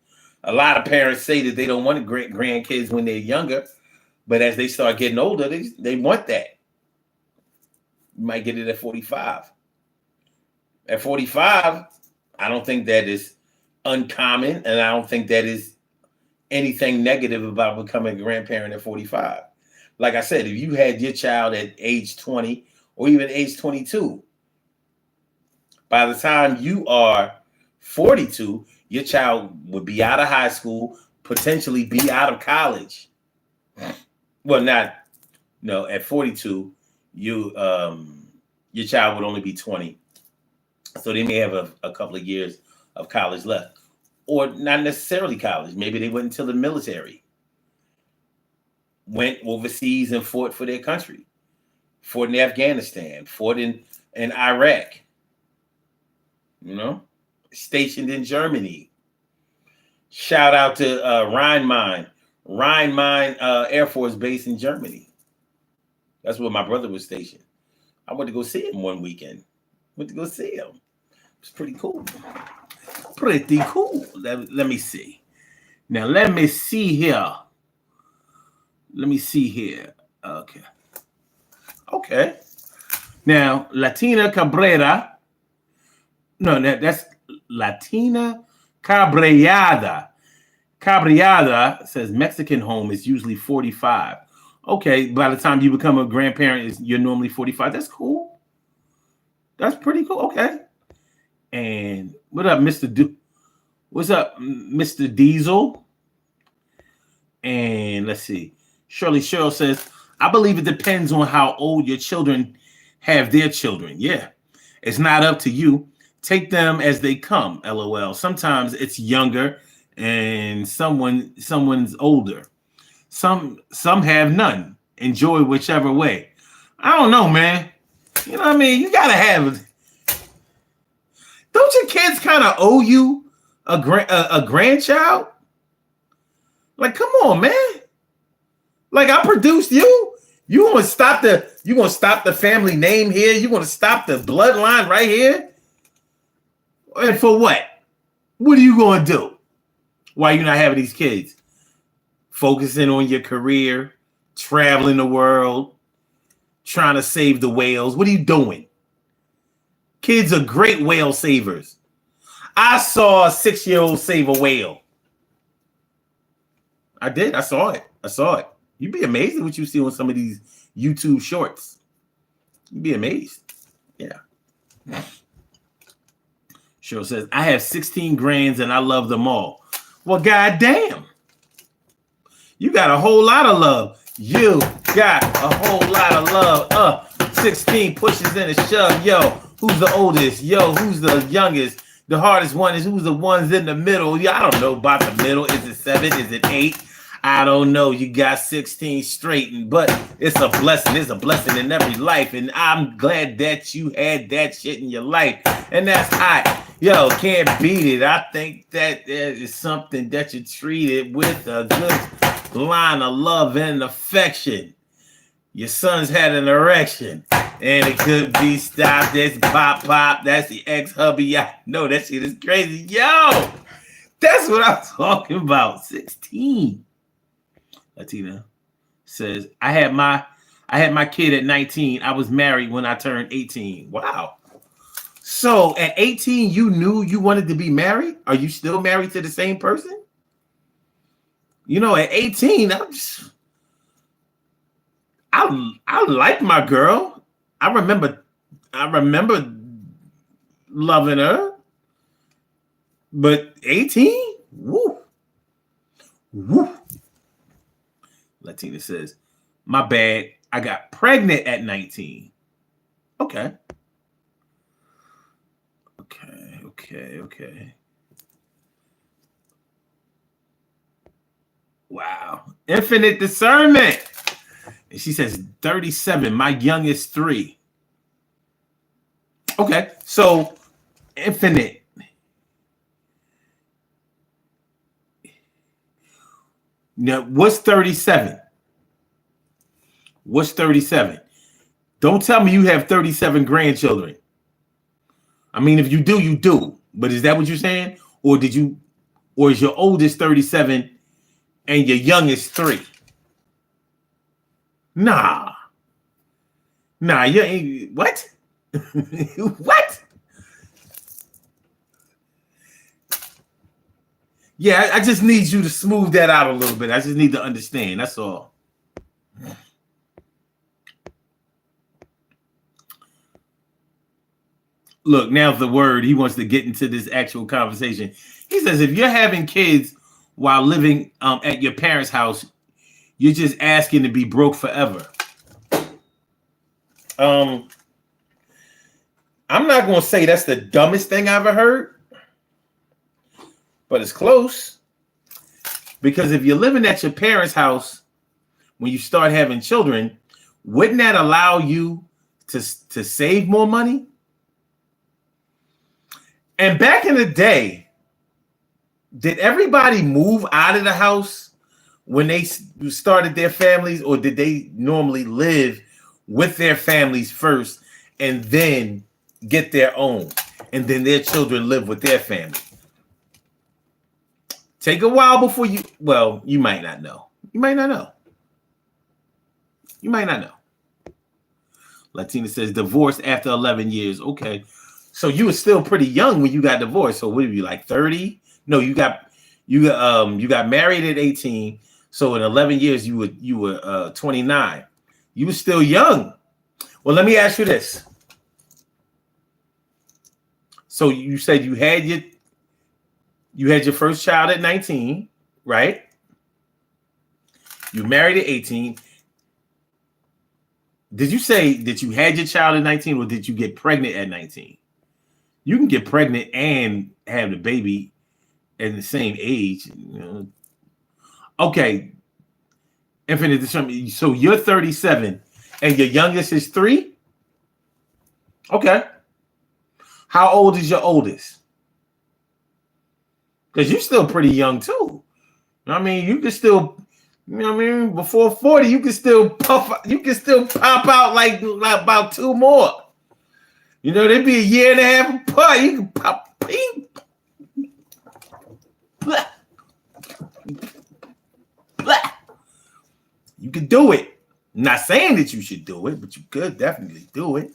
A lot of parents say that they don't want grandkids when they're younger, but as they start getting older, they want that. You might get it at 45. At 45, I don't think that is uncommon, and I don't think that is anything negative about becoming a grandparent at 45. Like I said, if you had your child at age 20 or even age 22, by the time you are 42, your child would be out of high school, potentially be out of college. Well, at 42, your child would only be 20. So they may have a couple of years of college left. Or not necessarily college. Maybe they went into the military, went overseas and fought for their country, fought in Afghanistan, fought in Iraq, stationed in Germany. Shout out to Rhein-Main Air Force Base in Germany. That's where my brother was stationed. I went to go see him one weekend. Went to go see him. It's pretty cool. Pretty cool. Let me see. Now, let me see here. Okay. Now, Latina Cabrera. No, that's Latina Cabreada. Cabreada says Mexican home is usually 45. Okay, by the time you become a grandparent, you're normally 45. That's cool. That's pretty cool. Okay. And what up, What's up, Mr. Diesel? And let's see. Cheryl says, I believe it depends on how old your children have their children. Yeah. It's not up to you. Take them as they come, LOL. Sometimes it's younger and someone's older. Some have none. Enjoy whichever way. I don't know, man. You know what I mean? You gotta have. Don't your kids kind of owe you a grandchild? Like, come on, man. Like, I produced you. You gonna stop the family name here? You gonna stop the bloodline right here? And for what? What are you gonna do? Why you not having these kids? Focusing on your career, traveling the world, trying to save the whales. What are you doing? Kids are great whale savers. I saw a 6-year-old save a whale. I did. I saw it. You'd be amazed at what you see on some of these YouTube shorts. You'd be amazed. Yeah. Cheryl says, I have 16 grands and I love them all. Well, goddamn. You got a whole lot of love. You got a whole lot of love. 16 pushes in a shove. Yo, who's the oldest? Yo, who's the youngest? The hardest one is who's the ones in the middle. Yeah, I don't know about the middle. Is it 7? Is it 8? I don't know. You got 16 straight, but it's a blessing. It's a blessing in every life. And I'm glad that you had that shit in your life. And that's hot. Yo, can't beat it. I think that is something that you treated with a good line of love and affection. Your son's had an erection. And it could be stopped. That's pop. That's the ex-hubby. I know that shit is crazy. Yo, that's what I'm talking about. 16. Latina says, I had my kid at 19. I was married when I turned 18. Wow. So at 18, you knew you wanted to be married? Are you still married to the same person? You know, at 18, I like my girl. I remember loving her. But 18? Woo. Latina says, my bad. I got pregnant at 19. Okay. Wow. Infinite discernment. And she says 37. My youngest 3. Okay. So infinite. Now, what's 37? What's 37? Don't tell me you have 37 grandchildren. I mean, if you do, you do. But is that what you're saying? Or is your oldest 37 and your youngest 3? Nah, you ain't. What? What? Yeah, I just need you to smooth that out a little bit. I just need to understand. That's all. Look, now's the word. He wants to get into this actual conversation. He says, if you're having kids while living at your parents' house, you're just asking to be broke forever. I'm not going to say that's the dumbest thing I ever heard, but it's close. Because if you're living at your parents' house when you start having children, wouldn't that allow you to save more money? And back in the day, did everybody move out of the house when they started their families, or did they normally live with their families first and then get their own, and then their children live with their family? Take a while before you, well, you might not know. You might not know. You might not know. Latina says divorced after 11 years. Okay. So you were still pretty young when you got divorced. So what were you, like 30? No, you got married at 18. So in 11 years you were 29. You were still young. Well, let me ask you this. So you said you had your first child at 19, right? You married at 18. Did you say that you had your child at 19, or did you get pregnant at 19? You can get pregnant and have the baby at the same age. You know? Okay. Infinite discernment. So you're 37 and your youngest is 3? Okay. How old is your oldest? Because you're still pretty young too. I mean, you can still, you know what I mean? Before 40, you can still pop out like about 2 more. You know, there'd be a year and a half apart. You can pop. Blah. Blah. You could do it. I'm not saying that you should do it, but you could definitely do it.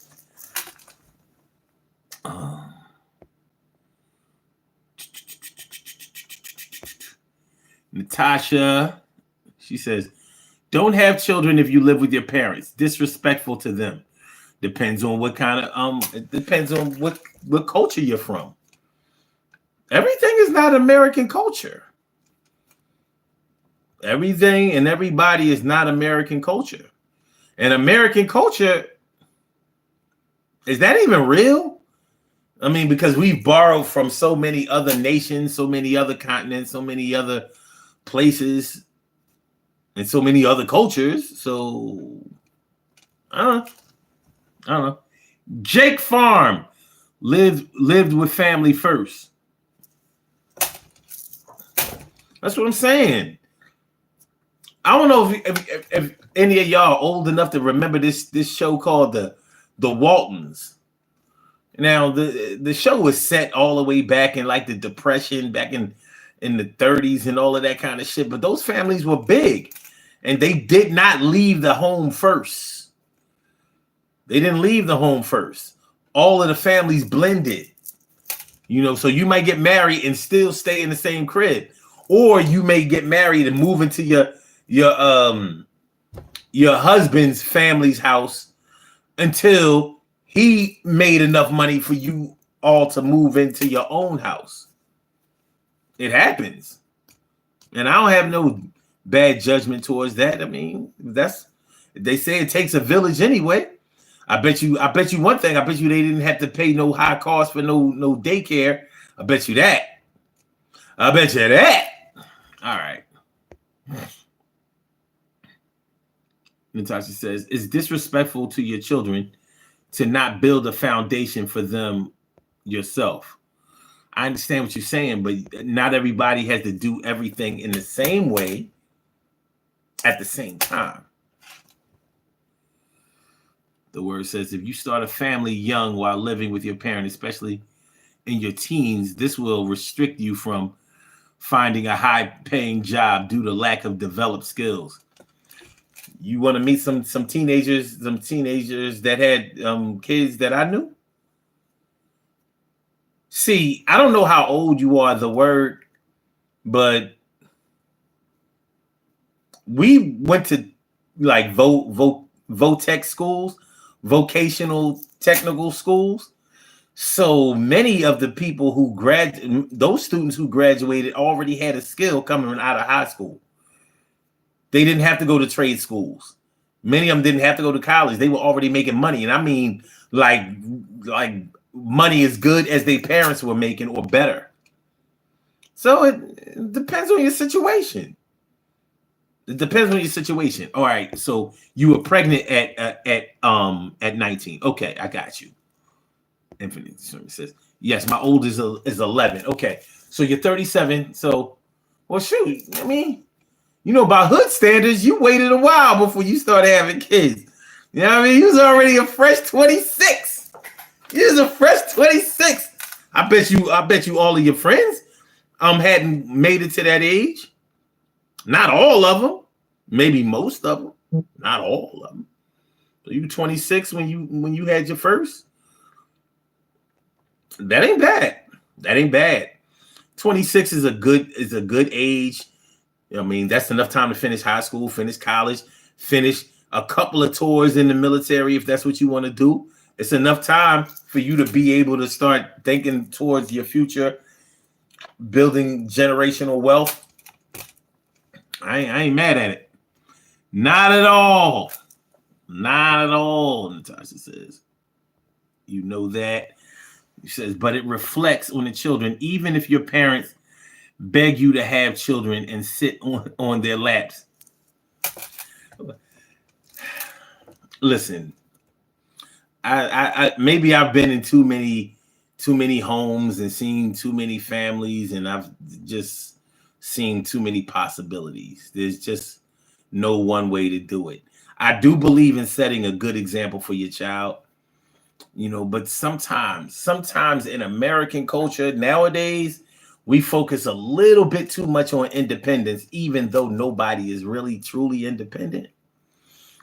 Natasha, she says, don't have children if you live with your parents. Disrespectful to them. Depends on what kind of it depends on what culture you're from. Everything is not American culture. Everything and everybody is not American culture. And American culture, is that even real? I mean, because we've borrowed from so many other nations, so many other continents, so many other places, and so many other cultures. So I don't know. Jake Farm lived with family first. That's what I'm saying. I don't know if any of y'all are old enough to remember this show called the Waltons. Now the show was set all the way back in like the Depression, back in the 30s and all of that kind of shit. But those families were big, and they did not leave the home first. They didn't leave the home first. All of the families blended. You know, so you might get married and still stay in the same crib, or you may get married and move into your husband's family's house until he made enough money for you all to move into your own house. It happens. And I don't have no bad judgment towards that. I mean, they say it takes a village anyway. I bet you one thing. I bet you they didn't have to pay no high cost for no daycare. I bet you that. I bet you that. All right. Natasha says, it's disrespectful to your children to not build a foundation for them yourself. I understand what you're saying, but not everybody has to do everything in the same way at the same time. The word says, if you start a family young while living with your parent, especially in your teens, this will restrict you from finding a high-paying job due to lack of developed skills. You want to meet some teenagers that had kids that I knew? See, I don't know how old you are, the word, but we went to like VOTEC schools, vocational technical schools. So many of the people who those students who graduated already had a skill coming out of high school. They didn't have to go to trade schools. Many of them didn't have to go to college. They were already making money. And I mean, like money as good as their parents were making or better. So it depends on your situation. It depends on your situation. All right. So you were pregnant at 19. Okay, I got you. Infinite says yes. My oldest is 11. Okay, so you're 37. So, well, shoot. I mean, by hood standards, you waited a while before you started having kids. You know what I mean? You was already a fresh 26. You was a fresh 26. I bet you all of your friends hadn't made it to that age. Not all of them. Maybe most of them. Not all of them. So you 26 when you had your first. That ain't bad. That ain't bad. 26 is a good age. I mean, that's enough time to finish high school, finish college, finish a couple of tours in the military if that's what you want to do. It's enough time for you to be able to start thinking towards your future, building generational wealth. I ain't mad at it. Not at all. Not at all, Natasha says. You know that. He says, but it reflects on the children, even if your parents beg you to have children and sit on their laps. Listen, I maybe I've been in too many homes and seen too many families, and I've just seen too many possibilities. There's just no one way to do it. I do believe in setting a good example for your child, but sometimes in American culture nowadays, we focus a little bit too much on independence, even though nobody is really truly independent.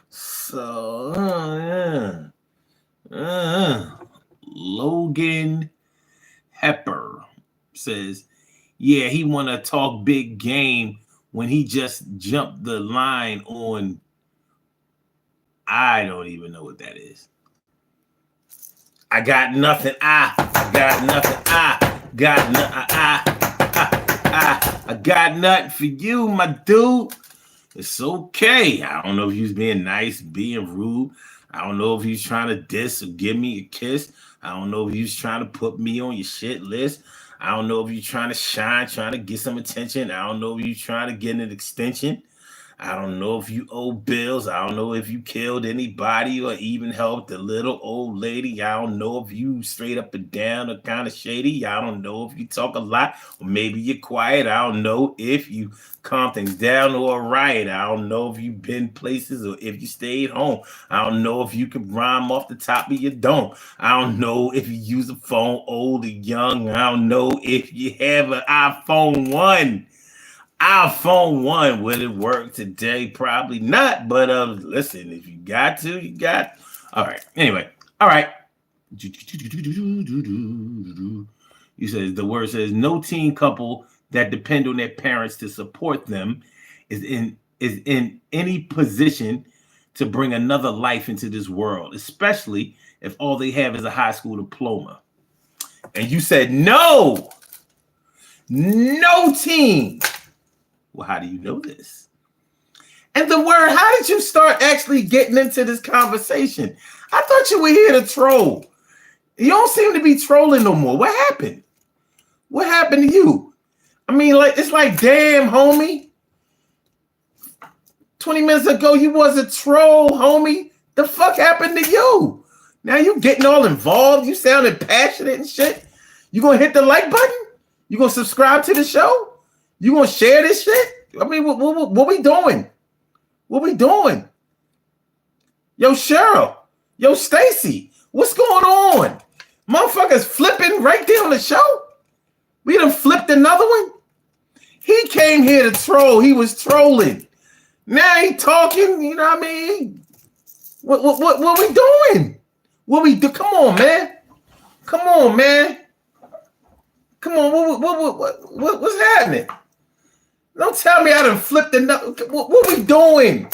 So, Logan Hepper says, yeah, he want to talk big game when he just jumped the line on. I don't even know what that is. I got nothing. I got nothing. I got nothing for you, my dude. It's okay. I don't know if he was being nice, being rude. I don't know if he was trying to diss or give me a kiss. I don't know if he was trying to put me on your shit list. I don't know if you're trying to shine, trying to get some attention. I don't know if you're trying to get an extension. I don't know if you owe bills. I don't know if you killed anybody or even helped the little old lady. I don't know if you straight up and down or kind of shady. I don't know if you talk a lot or maybe you're quiet. I don't know if you calm things down or riot. I don't know if you've been places or if you stayed home. I don't know if you can rhyme off the top of your dome. I don't know if you use a phone old or young. I don't know if you have an iPhone 1. iPhone 1, will it work today? Probably not, but listen, if you got to, you got. All right. Anyway, all right. He says the word says no teen couple that depend on their parents to support them is in any position to bring another life into this world, especially if all they have is a high school diploma. And you said no teen. Well, how do you know this? And the word, how did you start actually getting into this conversation? I thought you were here to troll. You don't seem to be trolling no more. What happened? What happened to you? I mean, it's like, damn, homie. 20 minutes ago, you was a troll, homie. The fuck happened to you? Now you getting all involved. You sounded passionate and shit. You gonna hit the like button? You gonna subscribe to the show? You gonna share this shit? I mean, what we doing? What we doing? Yo, Cheryl. Yo, Stacy. What's going on? Motherfuckers flipping right there on the show? We done flipped another one? He came here to troll. He was trolling. Now he talking, you know what I mean? What we doing? What we do? Come on, man. Come on, man. Come on, what's happening? Don't tell me I done flipped another. What we doing?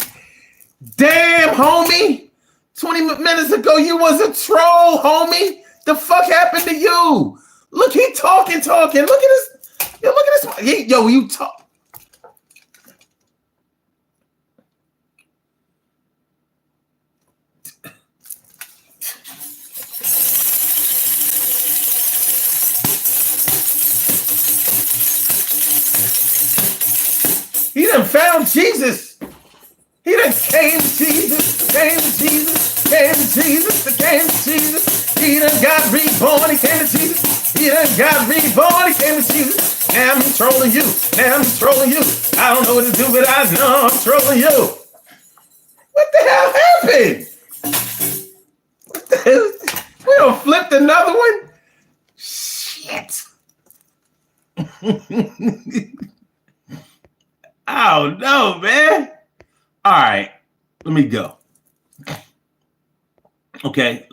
Damn, homie. 20 minutes ago, you was a troll, homie. The fuck happened to you? Look, he talking. Look at this. Yo, look at this. Yo, you talk. done found Jesus. He done came to Jesus, came to Jesus, came to Jesus, came to Jesus. He done got reborn, he came to Jesus. He done got reborn, he came to Jesus. Now I'm trolling you, now I'm trolling you. I don't know what to do, but I know I'm trolling you. What the hell happened? What the hell? We done flipped another one? Shit. I don't know, man. All right, let me go. Okay,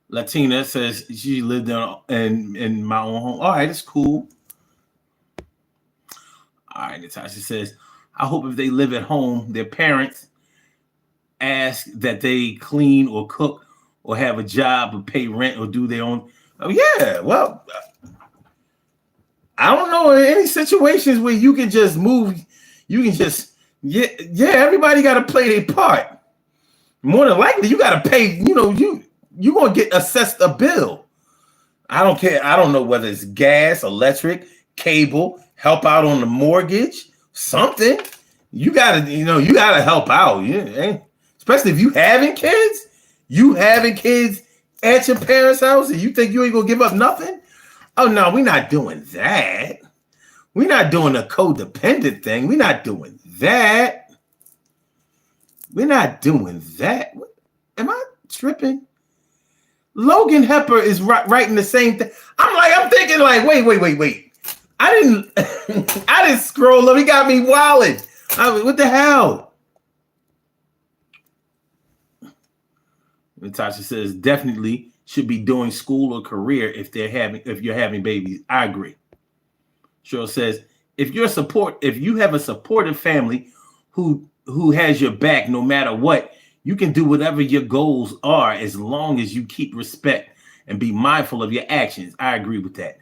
Latina says she lived in my own home. All right, it's cool. All right, Natasha says, I hope if they live at home, their parents ask that they clean or cook or have a job or pay rent or do their own. Oh, yeah, well, I don't know any situations where you can just move. You can just, yeah, everybody got to play their part. More than likely, you got to pay, you going to get assessed a bill. I don't care. I don't know whether it's gas, electric, cable, help out on the mortgage, something. You got to, you got to help out. Yeah, especially if you having kids at your parents' house and you think you ain't going to give up nothing. Oh, no, we're not doing that. We're not doing a codependent thing. We're not doing that. We're not doing that. Am I tripping? Logan Hepper is writing the same thing. I'm thinking like, wait. I didn't scroll up. He got me wilding. What the hell? Natasha says definitely should be doing school or career if you're having babies. I agree. Cheryl says if you have a supportive family who has your back no matter what, you can do whatever your goals are as long as you keep respect and be mindful of your actions. I agree with that.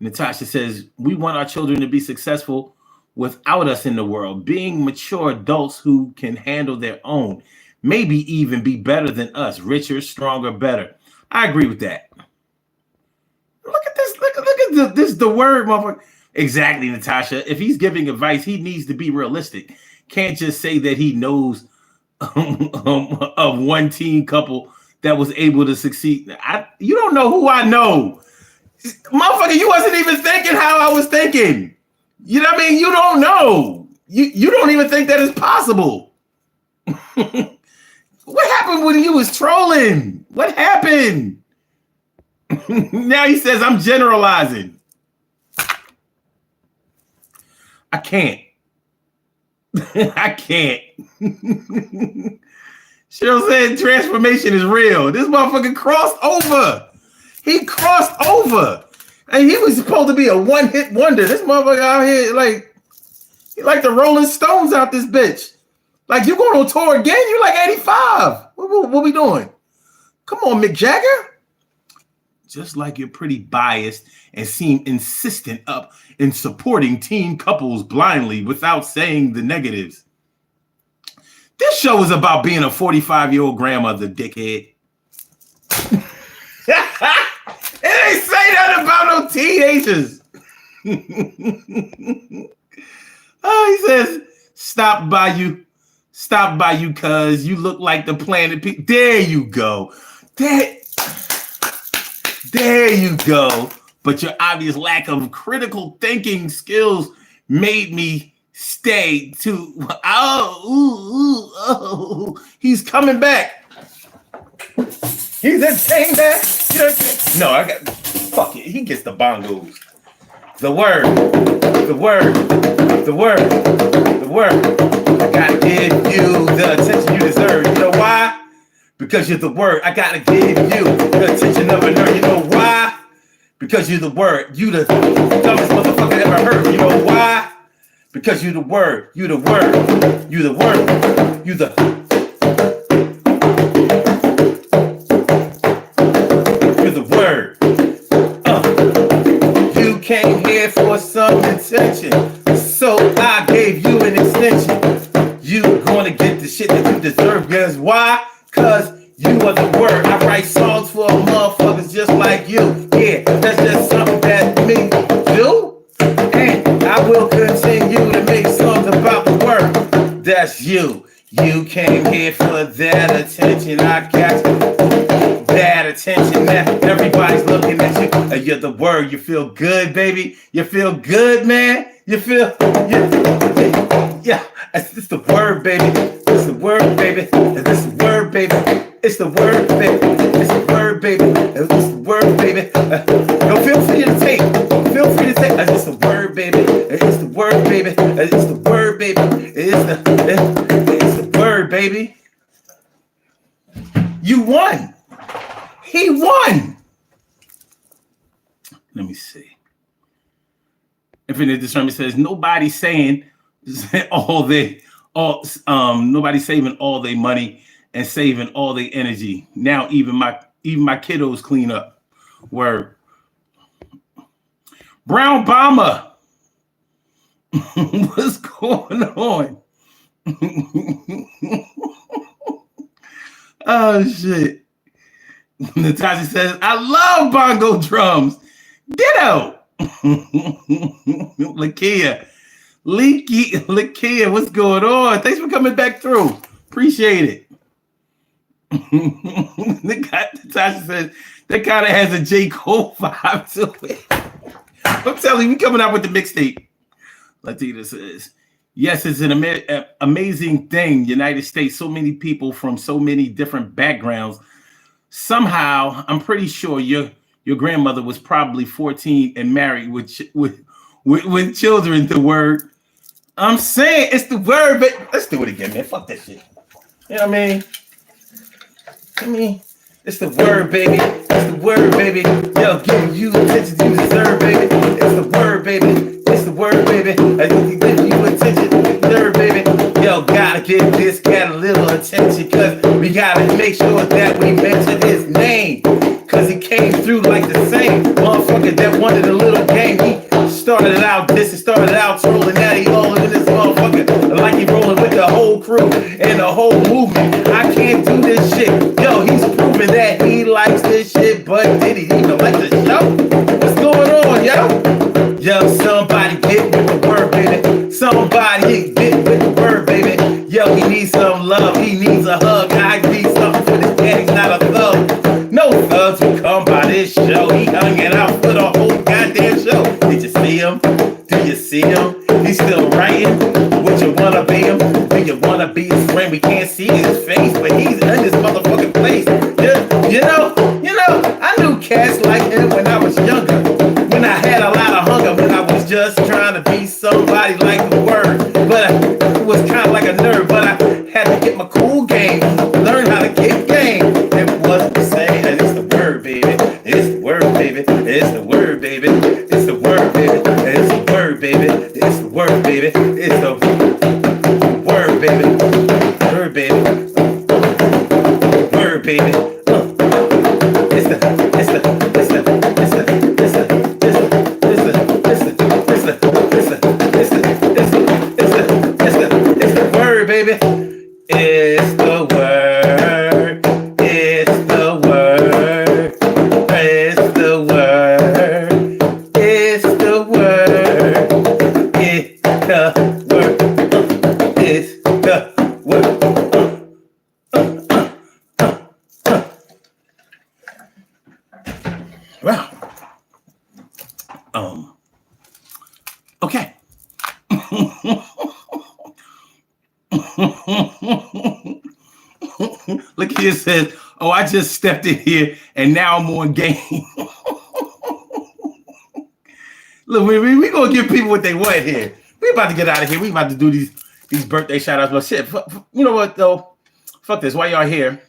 Natasha says we want our children to be successful without us in the world, being mature adults who can handle their own, maybe even be better than us, richer, stronger, better. I agree with that. Look at this. Look at this. The word, motherfucker. Exactly, Natasha. If he's giving advice, he needs to be realistic. Can't just say that he knows of one teen couple that was able to succeed. You don't know who I know. Motherfucker, you wasn't even thinking how I was thinking. You know what I mean? You don't know. You don't even think that is possible. What happened when you was trolling? What happened? Now he says I'm generalizing. I can't. I can't. Cheryl said transformation is real. This motherfucker crossed over. He crossed over. And he was supposed to be a one-hit wonder. This motherfucker out here, he like the Rolling Stones out this bitch. Like, you going on tour again? You like 85. What we doing? Come on, Mick Jagger. Just like you're pretty biased and seem insistent up in supporting teen couples blindly without saying the negatives. This show is about being a 45-year-old grandmother, dickhead. It ain't say nothing about no teenagers. Oh, he says, stop by you, cuz you look like the planet. There you go. There you go. But your obvious lack of critical thinking skills made me stay to. Oh, he's coming back. He's came back. No, I got. Fuck it. He gets the bongos. The word. I gotta give you the attention you deserve. You know why? Because you're the word. I gotta give you the attention of a nerd. You know why? Because you're the word. You the dumbest motherfucker I ever heard. You know why? Because you're the word. You the word. You the word. You the. You're the word. You came here for some attention, so I gave you an extension. You gonna get the shit that you deserve. Guess why? Cause you are the word. I write songs for motherfuckers just like you. Yeah, that's just something that me do. And I will continue to make songs just you. You came here for that attention. I got that attention. Now everybody's looking at you. You're the word. You feel good, baby. You feel good, man. You feel, yeah. It's the word, baby. It's the word, baby. It's the word, baby. It's the word, baby. It's the word, baby. It's the word, baby. Yo, feel free to take. Feel free to take. It's the word, baby. It's the word, baby. It's the word, baby. It's the word, baby. You won. He won. Let me see. Infinite Discernment says nobody's saying nobody's saving all their money and saving all their energy. Now even my kiddos clean up. Word. Brown Bomber. What's going on? Oh shit. Natasha says, I love bongo drums. Ditto. Lakia, what's going on? Thanks for coming back through. Appreciate it. Natasha says that kind of has a J. Cole vibe to it. I'm telling you, we coming out with the mixtape. Latina says, yes, it's an amazing thing. United States, so many people from so many different backgrounds. Somehow, I'm pretty sure your grandmother was probably 14 and married with children. The word. I'm saying it's the word, but let's do it again, man. Fuck that shit. You know what I mean, it's the word, baby. It's the word, baby. Yo, give you attention you deserve, baby. It's the word, baby. It's the word, baby. I give you attention you deserve, baby. Yo, gotta give this cat a little attention, cause we gotta make sure that we mention his name. Cause he came through like the same motherfucker that wanted a little game. He started out this and started out trolling. Now he all in this motherfucker like he rolling with the whole crew and the whole movement. I can't do this shit. Yo, he's proving that he likes this shit, but did he even like the show? What's going on, yo? Yo, somebody get with the word, baby. Somebody get with the word, baby. Yo, he needs some love. He needs a hug. I need something for this cat. He's not a thug. No thugs will come by this show. He hung it out for the whole goddamn show. Did you see him? Do you see him? He's still writing. Would you wanna be him? Do you wanna be his friend? We can't see his face, but he's in this motherfucking place. You know, I knew cats like him when I was younger. When I had a lot of hunger, when I was just trying to be somebody like the word. But I was kind of like a nerd, but I had to get my cool game, learn how to get game. It wasn't the same. It's the word, baby. It's the word, baby. It's the word, baby. It's the word, baby. It's the word, baby. It's the word, baby. It's the word, baby. Word, baby. Word, baby. It's the word, baby. It's the word. It's the word. It's the word. It's the word. It's the word. It's the word. Wow. Okay. Look here, says, oh, I just stepped in here and now I'm on game. Look, we gonna give people what they want here. We about to get out of here. We about to do these birthday shout outs. But shit, you know what though? Fuck this. Why y'all here?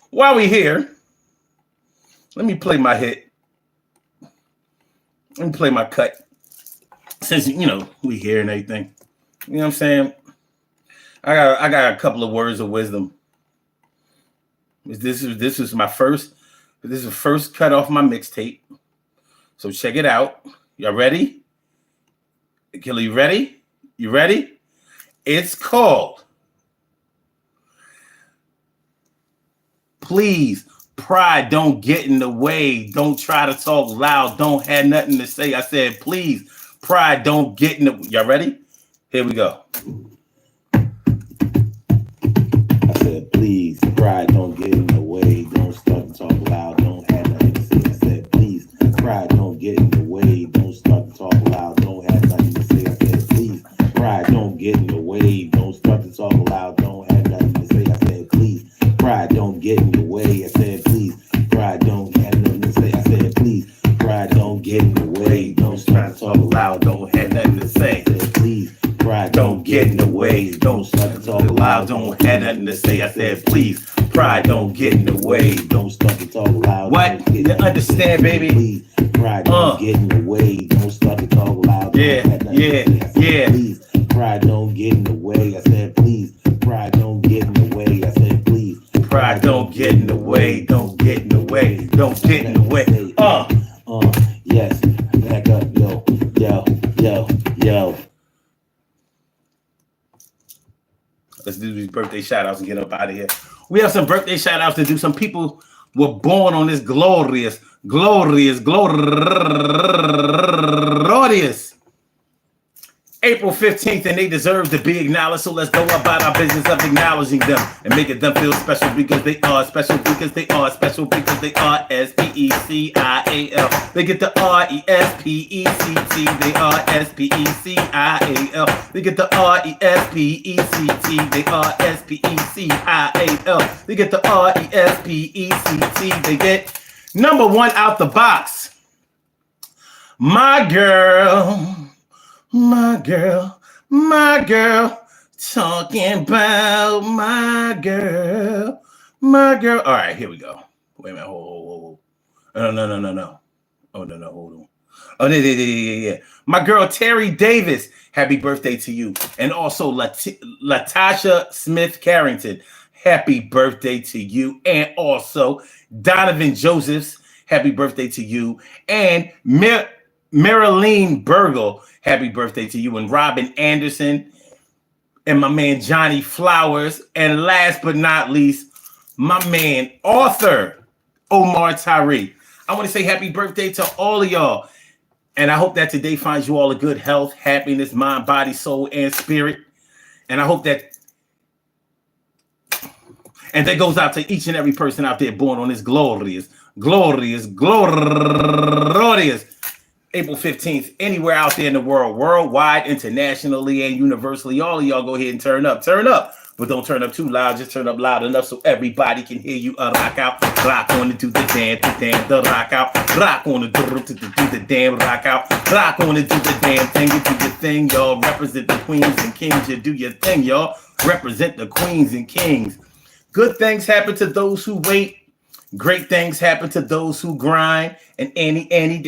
While we here, let me play my hit. Let me play my cut. Since we here and everything. You know what I'm saying? I got a couple of words of wisdom. This is my first. This is the first cut off my mixtape. So check it out. Y'all ready? Killer, you ready? You ready? It's called Please, Pride Don't Get in the Way. Don't try to talk loud. Don't have nothing to say. I said, please, pride don't get in the. Y'all ready? Here we go. I said, please, pride don't get in the way. Don't start to talk loud. Don't have nothing to say. I said, please, pride don't get in the way. Don't start to talk loud. Don't have nothing to say. I said, please, pride don't get in the way. Don't start to talk loud. Don't have nothing to say. I said, please, pride don't get in the way. I said, please, pride don't have nothing to say. I said, please, pride don't get in the way. Don't start to talk loud. Don't have nothing to say. I said, please, pride don't get in the way. Don't start to talk loud. Don't have nothing to say. I said, please, pride don't get in the way. Don't start to talk loud. What? You understand, baby? Please, pride don't get in the way. Don't start to talk loud. Yeah. Please, pride don't get in the way. I said, please, pride don't get in the way. I said, please, pride don't get in the way. Don't get in the way. Don't get in the way. Yes. Back up, yo. Let's do these birthday shout outs and get up out of here. We have some birthday shout outs to do. Some people were born on this glorious April 15th, and they deserve to be acknowledged. So let's go about our business of acknowledging them and making them feel special because they are special, because they are special, because they are S-P-E-C-I-A-L. They get the R-E-S-P-E-C-T. They are S-P-E-C-I-A-L. They get the R-E-S-P-E-C-T. They are S-P-E-C-I-A-L. They get the R-E-S-P-E-C-T. They get number one out the box. My girl, talking about my girl. All right, here we go. Wait a minute. Hold. No. Oh, no, hold on. Oh, yeah. My girl, Terry Davis, happy birthday to you. And also Latasha Smith Carrington, happy birthday to you. And also Donovan Josephs, happy birthday to you. And Marilyn Burgle, happy birthday to you. And Robin Anderson and my man Johnny Flowers. And last but not least, my man author Omar Tyree. I want to say happy birthday to all of y'all. And I hope that today finds you all a good health, happiness, mind, body, soul, and spirit. And I hope that goes out to each and every person out there born on this glorious April 15th, anywhere out there in the world, worldwide, internationally, and universally. All of y'all go ahead and turn up, but don't turn up too loud. Just turn up loud enough so everybody can hear you. Rock out, rock on and do the damn, the rock out, rock on and do the damn, rock out, rock on and do the damn thing. You do your thing, y'all. Represent the queens and kings. You do your thing, y'all. Represent the queens and kings. Good things happen to those who wait. Great things happen to those who grind, and anything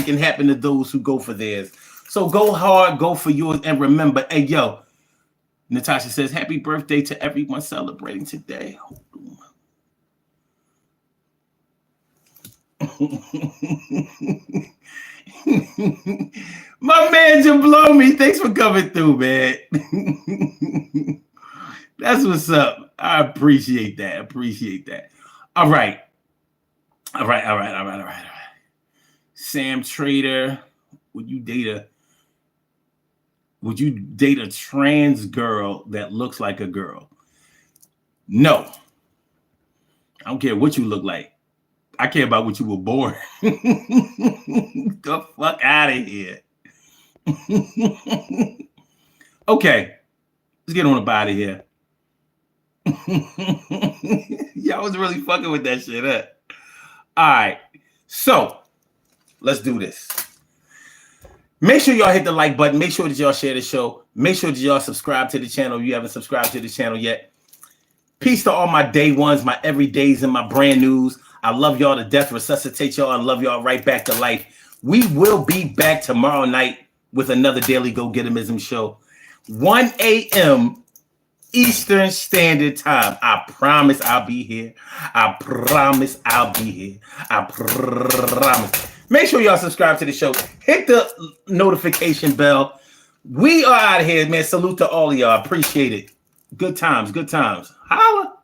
can happen to those who go for theirs. So go hard, go for yours, and remember, hey, yo, Natasha says, happy birthday to everyone celebrating today. My man Jablomi, thanks for coming through, man. That's what's up. I appreciate that. All right. Sam Trader, would you date a trans girl that looks like a girl? No. I don't care what you look like. I care about what you were born. The fuck out of here. Okay. Let's get on up out of here. Y'all was really fucking with that shit, huh? All right, so let's do this. Make sure y'all hit the like button. Make sure that y'all share the show. Make sure that y'all subscribe to the channel if you haven't subscribed to the channel yet. Peace to all my day ones, my everydays, and my brand news. I love y'all to death. Resuscitate y'all. I love y'all right back to life. We will be back tomorrow night with another Daily Go Getimism show, 1 a.m. Eastern Standard Time. I promise I'll be here. I promise. Make sure y'all subscribe to the show. Hit the notification bell. We are out of here, man. Salute to all of y'all. Appreciate it. Good times. Holla.